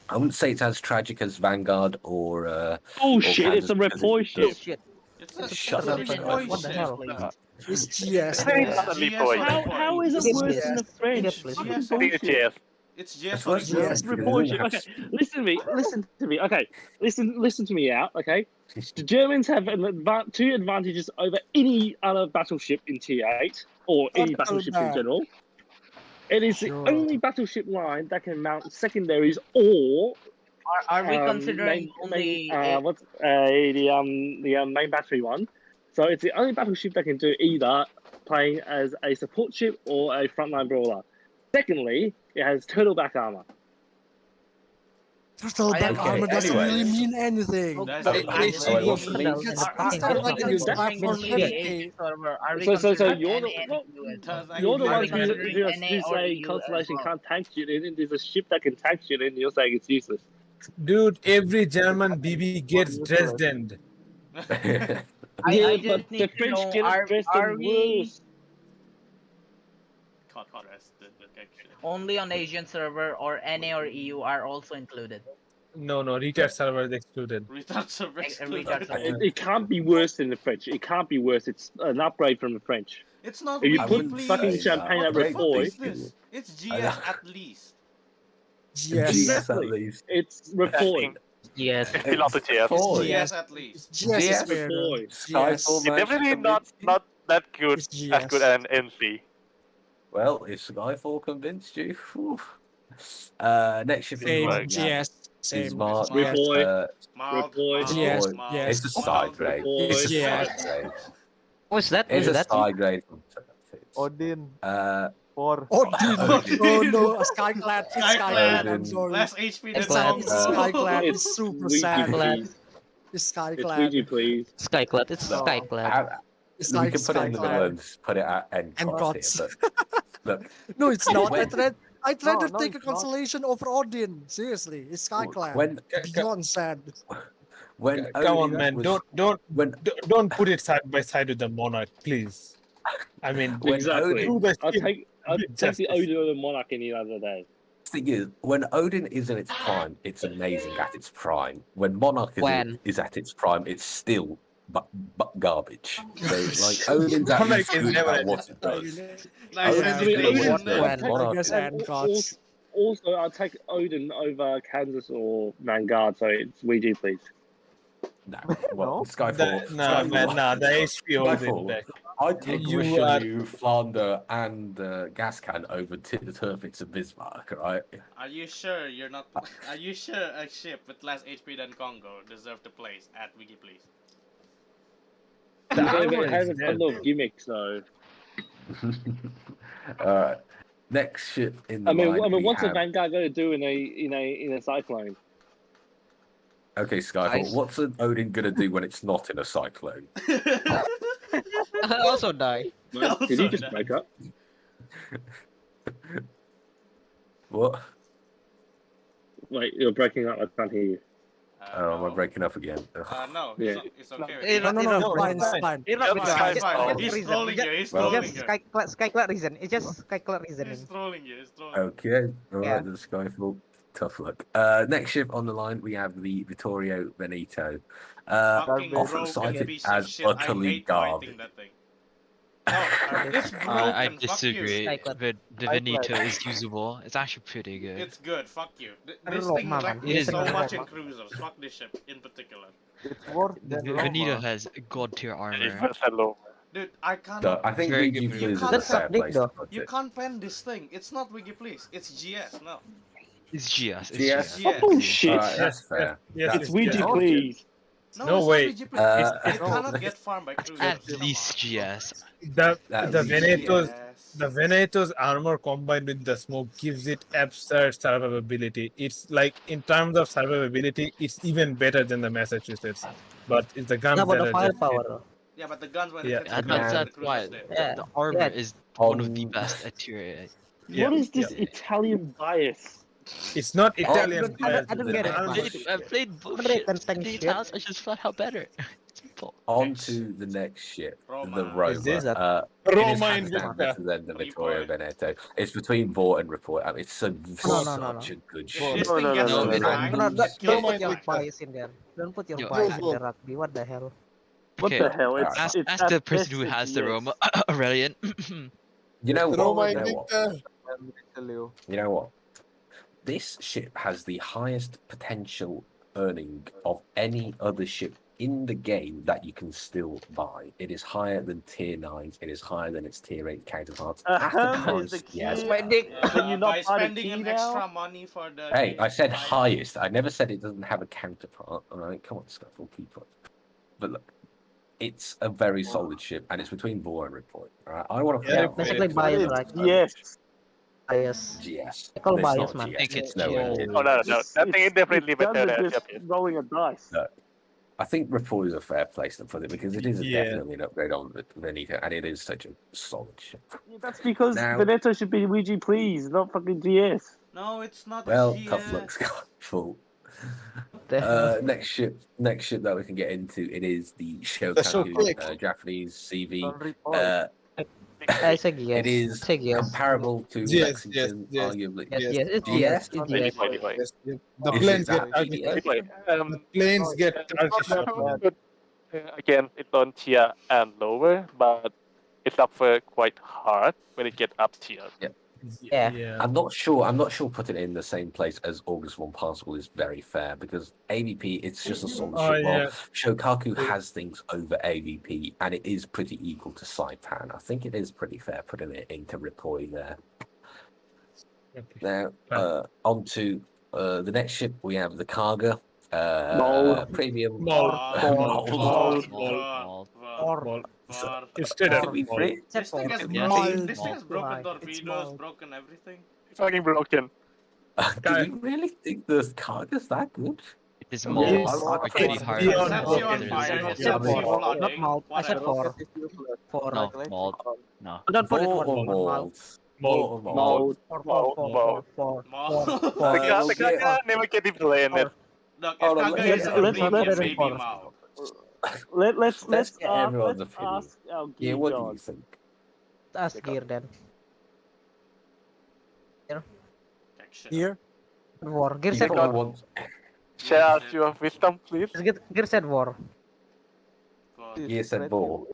I wouldn't say it's as tragic as Vanguard or. Bullshit, it's a Kansas because Reploy it ship. does- Shit. It's a Shut shit up. Reploy What the ship. hell? It's GS. How is it It's worse GS. than the French? GS, please. Fucking GS. bullshit. Yes. It's It's just worse than Yes, because it Reploy doesn't ship. have- Okay, listen to me. Okay, listen to me out. Okay, the Germans have two advantages over any other battleship in Tier 8 or any Not so battleship in bad. general. It is Sure. the only battleship line that can mount secondaries or Are we considering only the main battery one. So it's the only battleship that can do either playing as a support ship or a frontline brawler. Secondly, it has turtleback armor. Turtleback Okay, armor doesn't anyway. really mean anything. That's Oh, the wait, actual what's the name? It's like an platform everything. Are we So considering you're NA the and US? you're the Are one we considering who's NA or saying EU Constellation as well? can't tank shit in, and there's a ship that can tank shit in, and you're saying it's useless. Dude, every German BB gets Dresden. Yeah, just but the need to French know, get it dressed are in we worse. Cut rested, actually. only on Asian server or NA or EU are also included? No, retard server is excluded. Retard server excluded. Retard server. It can't be worse than the French. It can't be worse. It's an upgrade from the French. It's not If you I put wouldn't fucking say champagne that. at What the fuck Ripoy, is this? It's I GS know. at least. Yes. GS at Exactly. least. it's Ripoy. Yes. It's still not the GS. It's Boy. GS at least. GS is GS fair though. Boy. GS. Skyfall It's definitely not that good It's as good GS. as an NC. Well, if Skyfall convinced you, whew. Next ship in Same. line, yeah, GS. is Same. Mark. Smart. Ripoy. Mild, Ripoy. mild, Yes, mild, yes. It's a mild, side grade. Ripoy. It's a Yeah. side grade. What's that? It's a that? side grade from Turfits. Odin Uh, 4. Odin. Odin. Oh no, a Skyclad. It's Skyclad. Skyclad. I'm sorry. Less HP than It's sad. It's Congo. Skyclad. It's It's super Ouija, sad. please. It's It's Skyclad. Ouija, please. Skyclad. It's No. Skyclad. It's we like can put it in the middle Skyclad. and put it at end And cross here. gods. But look, No, it's not. When- I'd rather No, take a it's not. constellation over Odin. Seriously, it's Skyclad. when Beyond sad. when Come on, Odin man! was- Don't don't put it side by side with the Monarch, please. I mean, When Exactly. do the I'll shit take the justice. Odin or the Monarch any other day. thing is, when Odin is in its prime, it's amazing at its prime. When Monarch is at its prime, it's still but garbage. So like Odin's at Monarch least is good never at at what its it does. Nice Odin's and good at clean. what it does. When? Monarch- Yes, and gods. Also, I'll take Odin over Kansas or Vanguard, so it's Ouija, please. No, well, No? Skyfall. Nah, man, nah. The HP holds Skyfall. in back. I'd take You Richelieu, Flandre, and Gascan over the Turfits and Bismarck, right? Are you sure you're not? Are you sure a ship with less HP than Congo deserves the place at Wiki, please? The armor It has is a there, ton of bro. gimmicks, though. Alright. Next ship in the I mean, line we what's a have... Vanguard going to do in a cyclone? Okay, Skyfall. Nice. What's an Odin gonna do when it's not in a cyclone? Also die. Well, did you just Also, break up? What? Wait, you're breaking up. I can't hear you. Oh, am I no. breaking up again? No, Yeah. it's okay. Eh, No, No, fine, it's it's fine. You're Yeah, not but with Skyfall. just He's reason. trolling you. He's trolling you. Skyclad reason. It's just Skyclad reasoning. He's trolling you. He's trolling. Okay, alright, Yeah. then Skyfall. Tough luck. Next ship on the line, we have the Vittorio Veneto. Fucking often broken cited piece as of shit. I utterly hate garbage. fighting that thing. No, it's broken. I Fuck you. disagree. Skyclad. The Veneto is usable. It's actually pretty good. It's good. Fuck you. I This don't know, thing man. wrecked It me is so good. much in cruisers. Fuck this ship in particular. It's worse The than Veneto Roma. has god tier armor. Hello. Dude, I can't. So I think Very Wiki good Please is for a you. fair That's place to though. put You it. can't pen this thing. It's not Wiki Please. It's GS. No. It's GS. It's GS? GS. Oh shit! Alright, that's fair. Yes, It's Ouija, yes. please. No it's way. Not Wiki Please. Uh, it cannot get farmed by cruisers. At Come least on. GS. The That the was Veneto's Yes. the Veneto's armor combined with the smoke gives it absurd survivability. It's like in terms of survivability, it's even better than the Massachusetts. But it's the guns No, but that the are just firepower. Yeah, but the guns when Yeah, it hits And the guns, that's the why cruisers did. Yeah. the armor Yeah. is one of the Um, best at tier 8. Yeah, What is this yeah. Italian bias? It's not Italian. I don't get it, armor man. is- I played bullshit. Underrated The shit. Italians are just flat out better. Simple. On to the next ship, Roma. the Roma. Is this It is Roma hands in down Vista. better than the Report. Vittorio Veneto. It's between Vought and Report. I mean, it's No, such a good If ship. this No, thing no, gets no, to no, this no. rank, No, just don't kill put this your guy. bias in there. Don't put your Yo, bias go. in the rugby. What the hell? What Okay, the hell? It's, Alright. it's Ask the at person best who a has the GS. Roma, Aurelian. You know Roma what? in You know what? Victor. Let me tell you. You know what? This ship has the highest potential earning of any other ship in the game that you can still buy. It is higher than tier 9s. It is higher than its tier 8 counterparts. At the Is the price, yes. key- my dick. Can you not by buy the spending key an now? extra money for the. Hey, I said buy- highest. I never said it doesn't have a counterpart. All right, come on, Scuffle, keep up. But look, it's a very solid ship, and it's between Vought and Report. All right, I want to Yeah, play basically bias, right? Yes. Bias. GS. I call It's bias, not man. GS. Think It's it's nowhere GS. near. Oh, no. That thing is definitely It's done better with than just Japan. rolling a dice. No. I think Report is a fair place to put it because it is Yeah. definitely an upgrade on Veneto, and it is such a solid ship. Yeah, that's because Now- Veneto should be Ouija, please, not fucking GS. No, it's not. Well, GS. tough luck, Scuffle. Next ship that we can get into, it is the Shokaku. Shokaku, Japanese CV. Don't report. It is comparable to Yes, Lexington, yes, arguably. yes. Anyway. The Is planes it get that target BDS? shot. The planes get target shot. bad. Again, it's on tier and lower, but it suffer quite hard when it gets up tier. Yeah. I'm not sure putting it in the same place as August 1 Particle is very fair because AVP, it's just a solid Oh, ship. yeah. Well, Shokaku has things over AVP and it is pretty equal to Saipan. I think it is pretty fair putting it into Ripoy there. Now, on to the next ship, we have the Kaga. Premium. Instead Did of we free? This thing has Yeah. broken. This thing Mold. has broken It's torpedoes, mold. broken everything. It's fucking broken. Do you really think the Kaga's that good? It is Yes. mold. It's Pretty hard. beyond Sets you on fire. It Yeah, sets you mold. Not flooding. mold. I said Whatever. four. No, mold. No. Don't put it Four one. or mold? Mold. Mold. Four. Mold. The Kaga never get it landed. Look, Hold if on, Kaga let's is get a everyone premium, to maybe four. Mao. Let's get everyone's let's opinion. ask our Yeah, gear what do you gods. think? Ask gear then. Here. War. Gear You said got war. one. Share out your wisdom, please. Gear said war. Yes, and ball.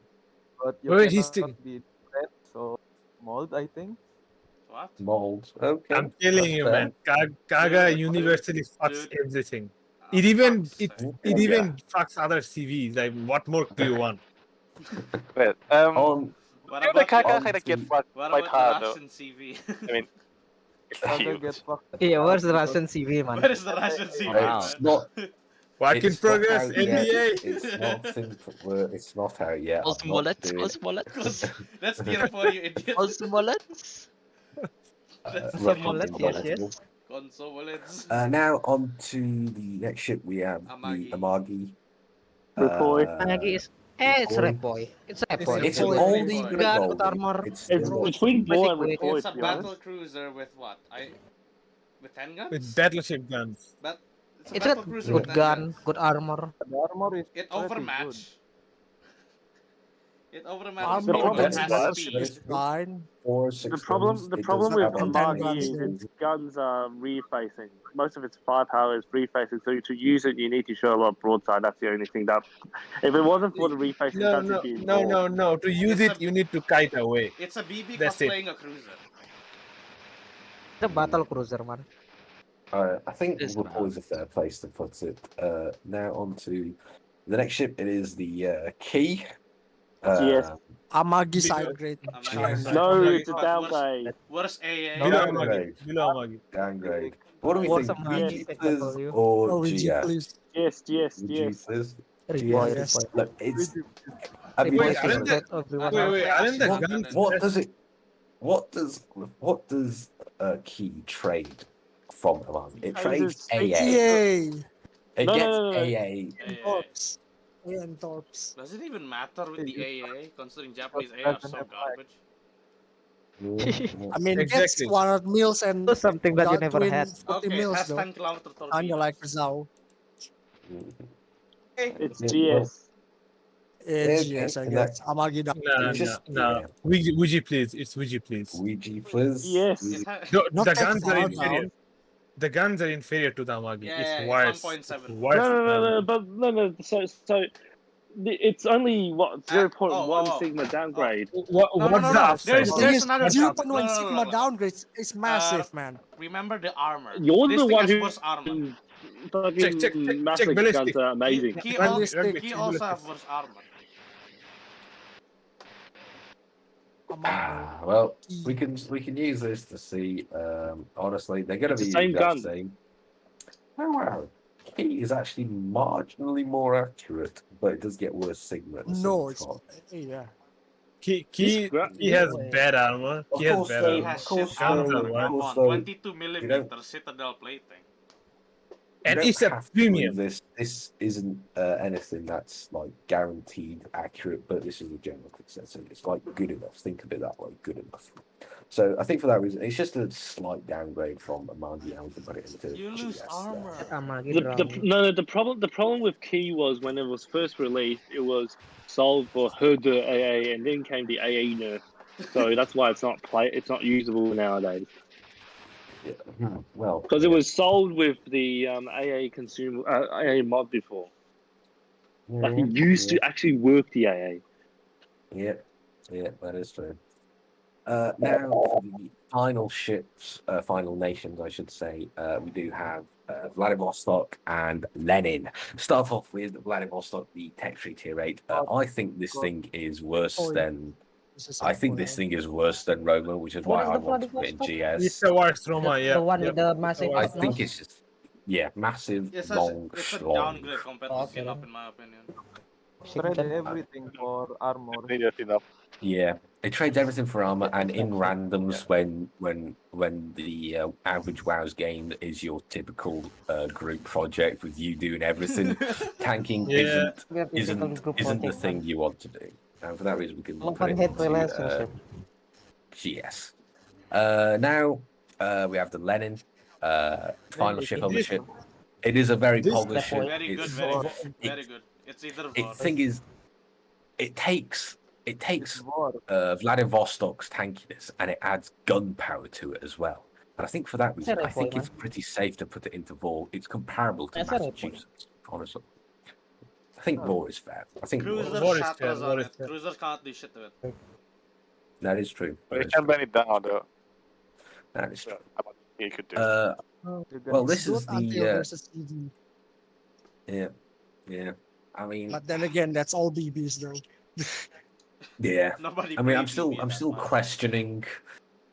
But you Wait, he's cannot be red, so mold, I think. What? Mold. Okay. I'm telling you, that's man. Kaga Dude, universally fucks dude. everything. Oh, It even fuck's it sake. it even fucks other CVs. Like, what more do you want? Wait, On What the about Kaga on kind of to- get fucked what quite about hard the though. Russian CV? I mean, it's Kaga huge. get fucked. Yeah, where's the because Russian CV, man? Where is the Russian CV, Wow. it's man? not. Work in It's not progress, out yet. NBA. It's not it's not out yet. False I'm not mullets. doing False mullets. That's tier 4, you idiot. False mullets. Russian mullet, intelligible. yes. Console Now on to the next ship. We have Amagi. the Amagi. Ripoy. Amagi is. It's Ripoy. Repoy. It's Repoy. It's Ripoy. moldy, Ripoy. but Gun moldy. with armor. It's It's not between cheap. Ball and Basic Ripoy, It's a to be honest. battle cruiser with what? With 10 guns? With battleship guns. But it's a It's battle got cruiser good with 10 gun, guns. good armor. The armor is It pretty overmatched. It overmatched. Armor It problem has is- speed. is fine. 4 6 The problem guns. the It problem does with have a Amagi Amagi is its guns are rear facing. Most of its firepower is rear facing, so to use it you need to show a lot of broadside. That's the only thing that if it wasn't for the rear facing No, guns no, it'd be no, ignored. no. To use It's it, you need to kite away. It's a BB That's it. cosplaying a cruiser. The battle cruiser, man. I think It's Liverpool is a fair place to put it. Now on to the next ship. It is the Key. Yes. Amagi Be- side grade. Amagi. No, Amagi. it's a But downgrade. Where's AA? Below Downgrade. Amagi. Below Amagi. Downgrade. What do we What's think? Amagi? VG or Oh, VG, GS? please. Yes. GS. Repoy, GS. Repoy. Look, it's. Have you Repoy guys Wait, is aren't seen they- good, everyone. Wait, aren't the What- guns? What does it? What does Key trade from Amagi? It trades AA. EA. It No, gets no, no. AA. And Torps. EA and Torps. Does it even matter with the AA, considering Japanese AA are so garbage? I mean, it gets Exactly. 100 mils and Do something that you got never twin had. 40 Okay, it mils has though. 10 kilometer Kinda like torpedoes. Rizal. It's Yeah, GS. It's okay, GS, I and guess. Amagi down. No, It's just- no. yeah. Ouija, please. It's Ouija, please. Ouija, please. Yes. It ha- No, Not the that guns are far inferior. down. The guns are inferior to the Amagi. Yeah, It's it's worse. 1.7. It's worse. No, but no. So it's only what 0.1 oh. sigma downgrade. What's No, the no. upside? The thing There's is, another 0.1 no, sigma no. downgrades is massive, man. Remember the armor. You're This the thing one has who worse armor. fucking Check massive ballistic. guns are amazing. He Ballistic. also have worse armor. Well, we can use this to see. Honestly, they're going to It's be the same exact gun. same. Oh wow, Key is actually marginally more accurate, but it does get worse sigma. At the No, same it's time. yeah. He has bad armor. Of He has course, bad though, He armor. has of course, shit Guns armor. are of worse. Come course, on, though, 22 millimeter citadel plating. And don't it's a have to believe premium. this. This isn't anything that's like guaranteed accurate, but this is a general consensus. It's like good enough. Think of it that way, good enough. So I think for that reason, it's just a slight downgrade from Amagi, and we can put it into You lose GS. armor. The problem with Key was when it was first released, it was sold for Herder AA, and then came the AA nerf. So that's why it's not usable nowadays. Yeah. Well, Because it was sold with the AA AA mod before. Like it used to actually work the AA. Yeah, that is true. Now for the final ships, final nations, I should say, we do have Vladivostok and Lenin. Start off with Vladivostok, the tech tree tier 8. I think this thing is worse than. I think this thing is worse than Roma, which is why I want to put in It's GS. the worst Roma, yeah. The one yeah. with the massive I nose? think it's just massive, It's long, a strong. downgrade compared to Okay. Sinop, in my opinion. Trade everything for armor. Just enough. Yeah, it trades everything for armor, and in randoms when the average WoW's game is your typical group project with you doing everything, tanking Yeah. isn't the thing you want to do. And for that reason, we can put it into GS. Now we have the Lenin final ship on the ship. It is a very polished ship. Very good, It's- very good, very good. It's either The war. thing is, it takes Vladivostok's tankiness and it adds gunpowder to it as well. And I think for that reason, I think it's pretty safe to put it into Vor. It's comparable to Massachusetts, honestly. I think Vor is fair. I think Vor Cruiser War is shatters fair, on war it. is fair. Cruiser can't do shit to it. that is true. You can ban it down though. That is true. You could do. Well, this is Good until the versus EV. yeah. I mean, But then again, that's all BBs though. yeah. Nobody I mean, plays BB I'm that still much. questioning.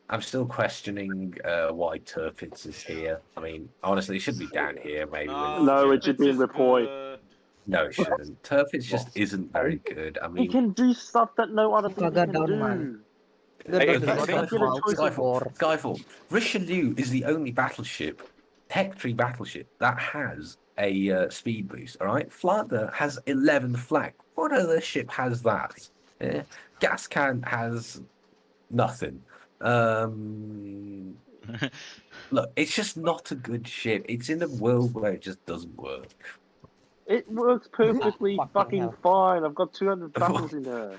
I'm still questioning why Turpitz is here. I mean, honestly, it should be down here, maybe. No, it should be in Rapoi. No, it shouldn't. Turpitz just isn't very good. I He mean, can do stuff that no other people Saga can down, do. man. Hey, Good, okay, good, good. Skyfall. Richelieu is the only battleship, tech tree battleship, that has a speed boost. All right, Flandre has 11 flag. What other ship has that? Gascan has nothing. Look, it's just not a good ship. It's in a world where it just doesn't work. It works perfectly fucking hell. fine. I've got 200 battles in there.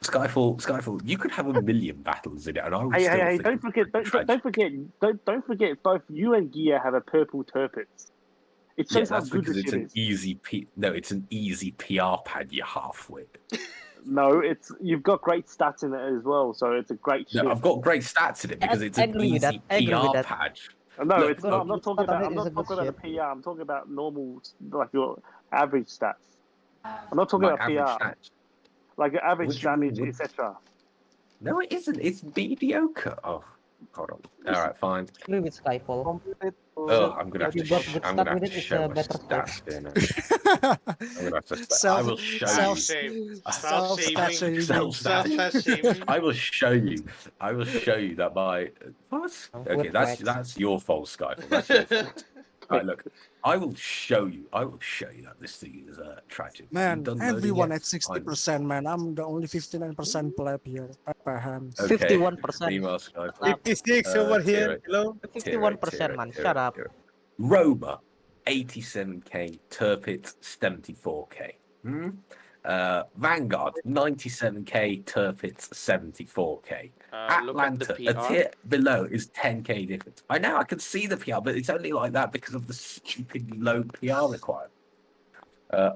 Skyfall, you could have 1 million battles in it, and I would still Hey! think Don't it's forget! Don't forget! Both you and Gia have a purple Turpitz. It shows how that's good because the it's shit an is. it's an easy PR pad. You half-wit. No, you've got great stats in it as well, so it's a great ship. No, I've got great stats in it because it's an agree with that, easy agree with PR that. pad. No, Look, it's not. I'm not talking about. I'm It's not a good talking about ship. the PR. I'm talking about normal, like your average stats. I'm not talking My about average PR, stats. like your average Would you- damage, would- etc. No, it isn't. It's mediocre. Oh, hold on. All right, fine. Agree with Skyfall. Compare it to Oh, I'm gonna have to. you got good I'm gonna start have with to it, it's show a a better stat score. here now. I'm gonna have to. I will show Ah, you. Self-shaming. Self-stat. Self-shaming. I will show you. I will show you that my what? Okay, that's your fault, Skyfall. That's your fault. All right, look. I will show you that this thing is tragic. Man, You've done loading everyone yet? at 60%, man. I'm the only 59% pleb here. Perhaps. Okay. 51%. Email Skyfall. 56 over tier here. eight. Hello. 51%, man. Shut up. Roma, 87k. Turpitz, 74k. Vanguard, 97k. Turpitz, 74k. Atlanta, a tier below, is 10k difference. I know I can see the PR, but it's only like that because of the stupid low PR requirement.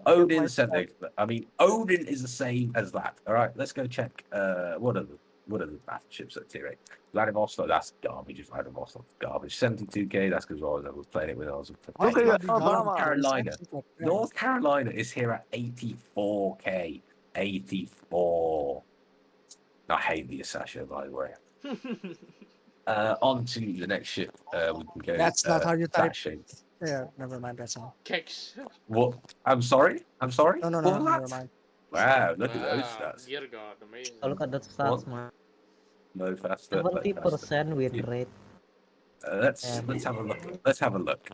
Odin, Odin is the same as that. All right, let's go check. What are the battleships at tier 8? Vladivostok, that's garbage. Vladivostok's garbage. 72k, that's because I was playing it when I was Why playing. can't we North go Carolina. to- North Carolina is here at 84k. 84. I hate the Asasha, by the way. On to the next ship. We can go. That's not how you type. Battleship. Yeah, never mind. That's all. Keks. What? I'm sorry. No, What was never that? mind. Wow, look at those Wow, stats. dear God, amazing. So look at that stats, man. No faster. 70% win rate. Let's have a look.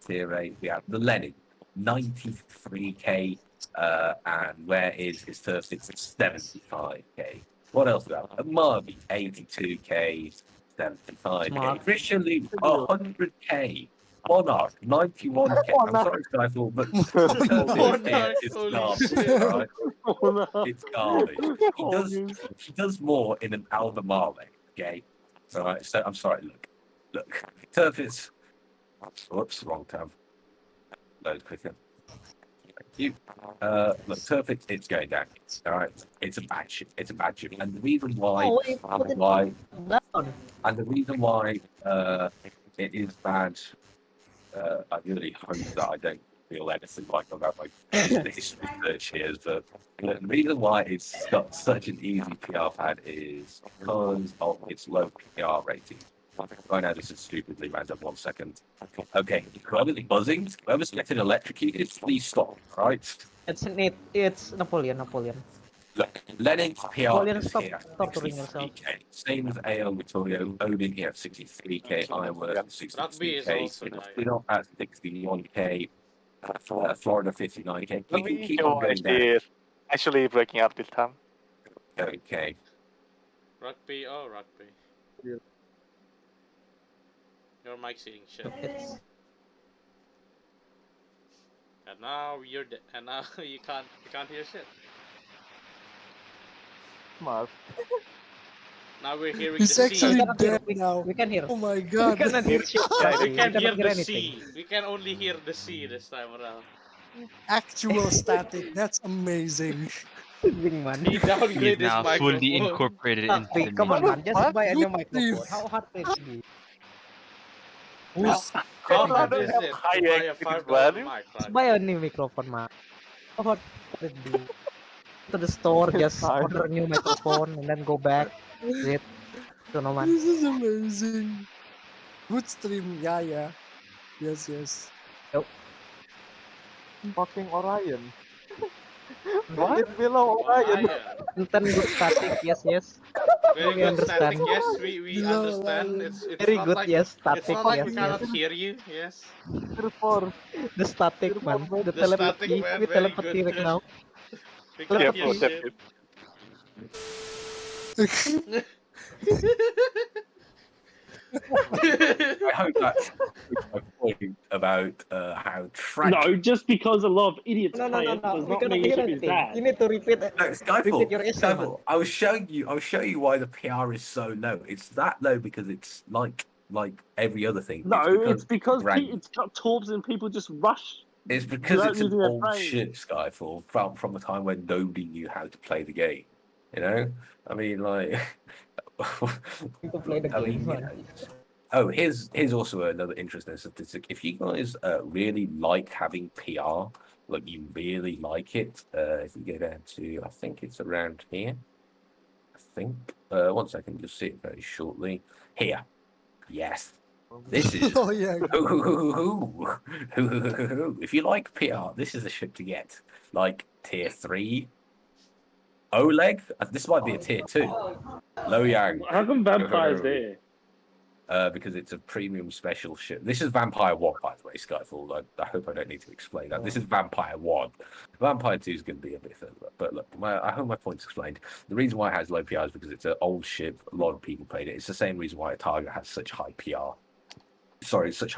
tier 8, we have the Lenin, 93k, and where is his turf? It's 75k. What else do we have? A Marby, 82k, 75k. Smart. Richelieu, 100k. Monarch, 91k. I'm sorry, Skyfall, but Monarch, it's holy garbage, shit. right? It's garbage. He does more in an Albemarle, okay? All right, so I'm sorry, look. Turf is... Whoops, wrong tab. Load quicker. Thank you. Look, Turf, it's going down. All right, it's a bad ship. It's a bad ship, and the reason why, and the reason why it is bad. I really hope that I don't feel anything like about my history research here, but the reason why it's got such an easy PR pad is because of its low PR rating. Right now, this is stupidly random. 1 second. Okay, whoever's buzzing, whoever's getting electrocuted, please stop, right? It's Napoleon. Look, Lenin's PR Napoleon, is stop here at torturing yourself. 63k. Same as AL Vittorio, Odin here at 63k, Iowa at Rugby is 63k, also Spino at 61k, Florida 59k. We can keep on going down. is actually breaking up this time. Okay. Rugby, oh rugby. Yeah. Your mic's eating shit. It's And now you're and now you can't hear shit. Smart. Now we're hearing He's the actually sea. dead now. we can hear. Oh my We god. cannot hear shit. We Rugby. can cannot hear the anything. sea. We can only hear the sea this time around. Actual static. That's amazing. Big man. He He is downgraded his now fully microphone. incorporated into the Come on, meme. man. Just buy a new Good microphone. thief. How hard it be? How hard is it to high buy a activity $5 value? mic? Just buy a new microphone, man. How hard it be? To the store, just Fine. order a new microphone and then go back. That's it. Don't know, man. This is amazing. Good stream. Yeah. Yes. Fucking Orion. What? It's below Orion. Then good static. Yes. Very We good static. understand. Yes, we No, understand. no. It's Very not good. like Yes, it's static. not like we Yes. cannot hear you. Yes. Tier 4. The static, man. The The static, telepathy. man, We very telepathy good. right now. We can't hear Careful, shit. I hope that's my point about how tragic. No, just because a lot of idiots No. play it does We not cannot mean the hear ship is anything. bad. You need to repeat it. No, Repeat your essay, man. Skyfall. I'll show you why the PR is so low. It's that low because it's like every other thing. No, it's because brand- it's got torps and people just rush. It's because without it's an using their old brain. ship, Skyfall, from the time when nobody knew how to play the game. You know, I mean, like. To play the I game, mean, man. you know, oh, here's also another interesting statistic. If you guys really like having PR, like you really like it, if you go down to, I think it's around here. I think. 1 second, you'll see it very shortly. Here. Yes. This is. Oh yeah. If you like PR, this is a ship to get. Like tier 3. Oleg. This might be a tier 2. Low Yang. How come Vampire's there? Because it's a premium special ship. This is Vampire 1, by the way, Skyfall. I hope I don't need to explain that. This is Vampire 1. Vampire 2 is going to be a bit further. But look, I hope my point's explained. The reason why it has low PR is because it's an old ship. A lot of people played it. It's the same reason why a Target has such high PR. Sorry, such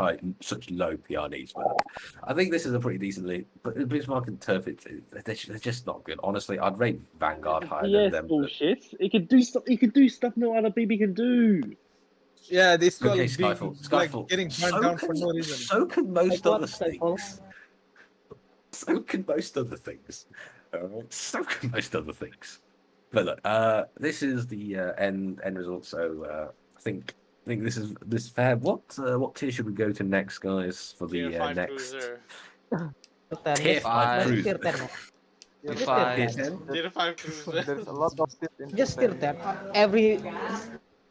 low PR needs. But look, I think this is a pretty decent league. But Bismarck and Turf, they're just not good. Honestly, I'd rate Vanguard higher than Yes, them. bullshit. It could do stuff. It could do stuff no other BB can do. Yeah, this called Okay, being Skyfall. like getting burned down for no reason. So can most Like what, other Skyfall? things. So can most other things. Alright. So can most other things. But look, this is the end result. So I think this is fair. What tier should we go to next, guys? For the Tier 5 next cruiser. Tier 5 cruiser. Tier 10. Tier Just five. tier Tier 10. 10? Tier 5 cruiser. There's a lot of shit in Just tier tier 10. Every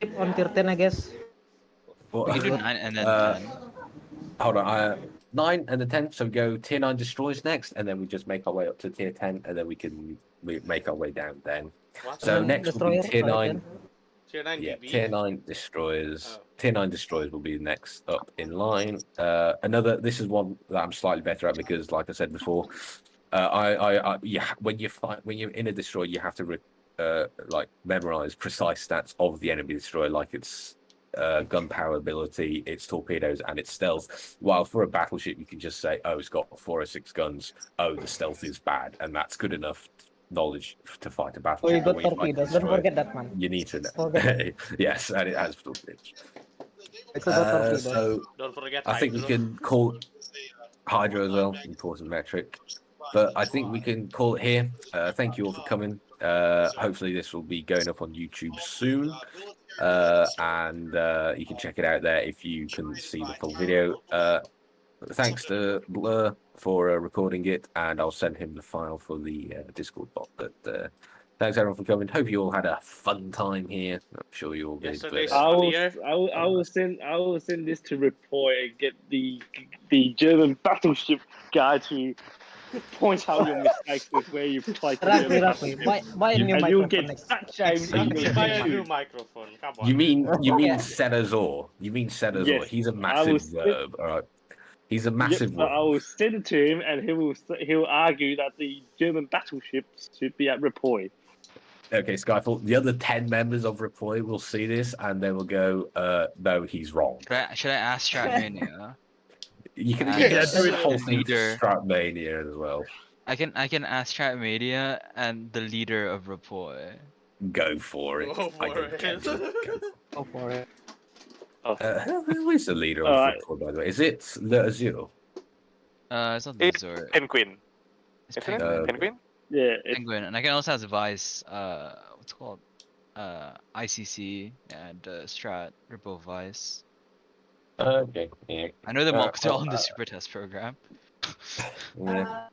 ship on tier 10, I guess. Well, We can do 9 and then 10. hold on. 9 and then 10. So we go tier 9 destroys next, and then we just make our way up to tier 10, and then we make our way down then. What? So next will be Destroyer, tier sorry, 9. Tier 9 Yeah, BB. tier 9 destroyers. Oh. Tier 9 destroyers will be next up in line. This is one that I'm slightly better at because, like I said before, when you're in a destroyer, you have to like memorize precise stats of the enemy destroyer, like its gunpowder ability, its torpedoes, and its stealth. While for a battleship, you can just say, "Oh, it's got 4 or 6 guns. Oh, the stealth is bad," and that's good enough knowledge to fight a Oh, you battleship. got When you fight a torpedoes. Don't destroyer, forget that, man. you need to Forget know. Yes, and it has torpedoes. It's got torpedoes. So Don't forget I think we Hydro. can call Hydro as well, important metric. But I think we can call it here. Thank you all for coming. Hopefully this will be going up on YouTube soon. And you can check it out there if you can see the full video. Thanks to Blur for recording it, and I'll send him the file for the Discord bot. But thanks everyone for coming. Hope you all had a fun time here. I'm sure you all did. Yesterday's But, I will send this to report and get the German battleship guy to point out your mistakes with where you've tried to Rugby, German Rugby. battleship. Buy a new And you'll microphone get next. such a Rugby, buy a new microphone. Come on. you mean Yeah. Senazor? You mean Senazor? Yes, He's a I will massive verb. All right, he's a massive Yep, I verb. will send it to him, and he'll argue that the German battleships should be at Ripoll. Okay, Skyfall. The other 10 members of Reploy will see this, and they will go, "No, he's wrong." Should I ask Stratmania? You can Yeah, get do the it. whole thing to Leader. Stratmania as well. I can ask Stratmania and the leader of Rapport. Go for it. Go I for don't it. care. Go for it. Who is the leader of Alright. Reploy, by the way? Is it Le Azure? It's not the It's Azure. Penguin. It's Isn't it? Penguin. Penguin? Yeah, Penguin, and I can also advise what's it called ICC and Strat. They're both Vice. Okay, yeah. I know them all because they're all in the well, super test program. yeah.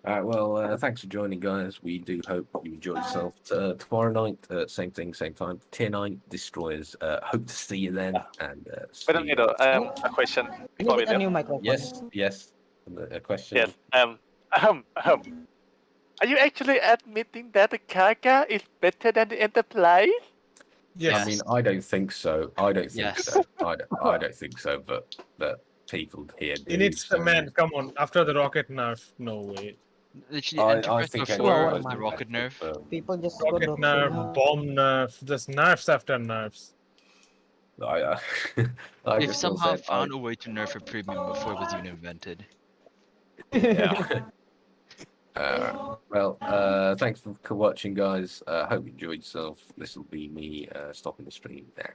All right, well, thanks for joining, guys. We do hope you enjoy yourself. Tomorrow night, same thing, same time. Tier 9 Destroyers. Hope to see you then. And see Wait a you. minute, a question You before we need a leave. new microphone. Yes. A question. Yes. Are you actually admitting that the Kaga is better than the Enterprise? Yes. I mean, I don't think so. I don't think Yes. so. I don't think so. But people here do. It needs so- the man. Come on. After the rocket nerf, no way. Literally, I Enterprise think before everyone the knows rocket that, nerf. but, People just go Rocket to nerf, bomb nerf, just nerfs after nerfs. I They've just will somehow say, found a way to nerf a premium before it was even invented. yeah. Thanks for watching, guys. Hope you enjoyed yourself. This will be me stopping the stream now.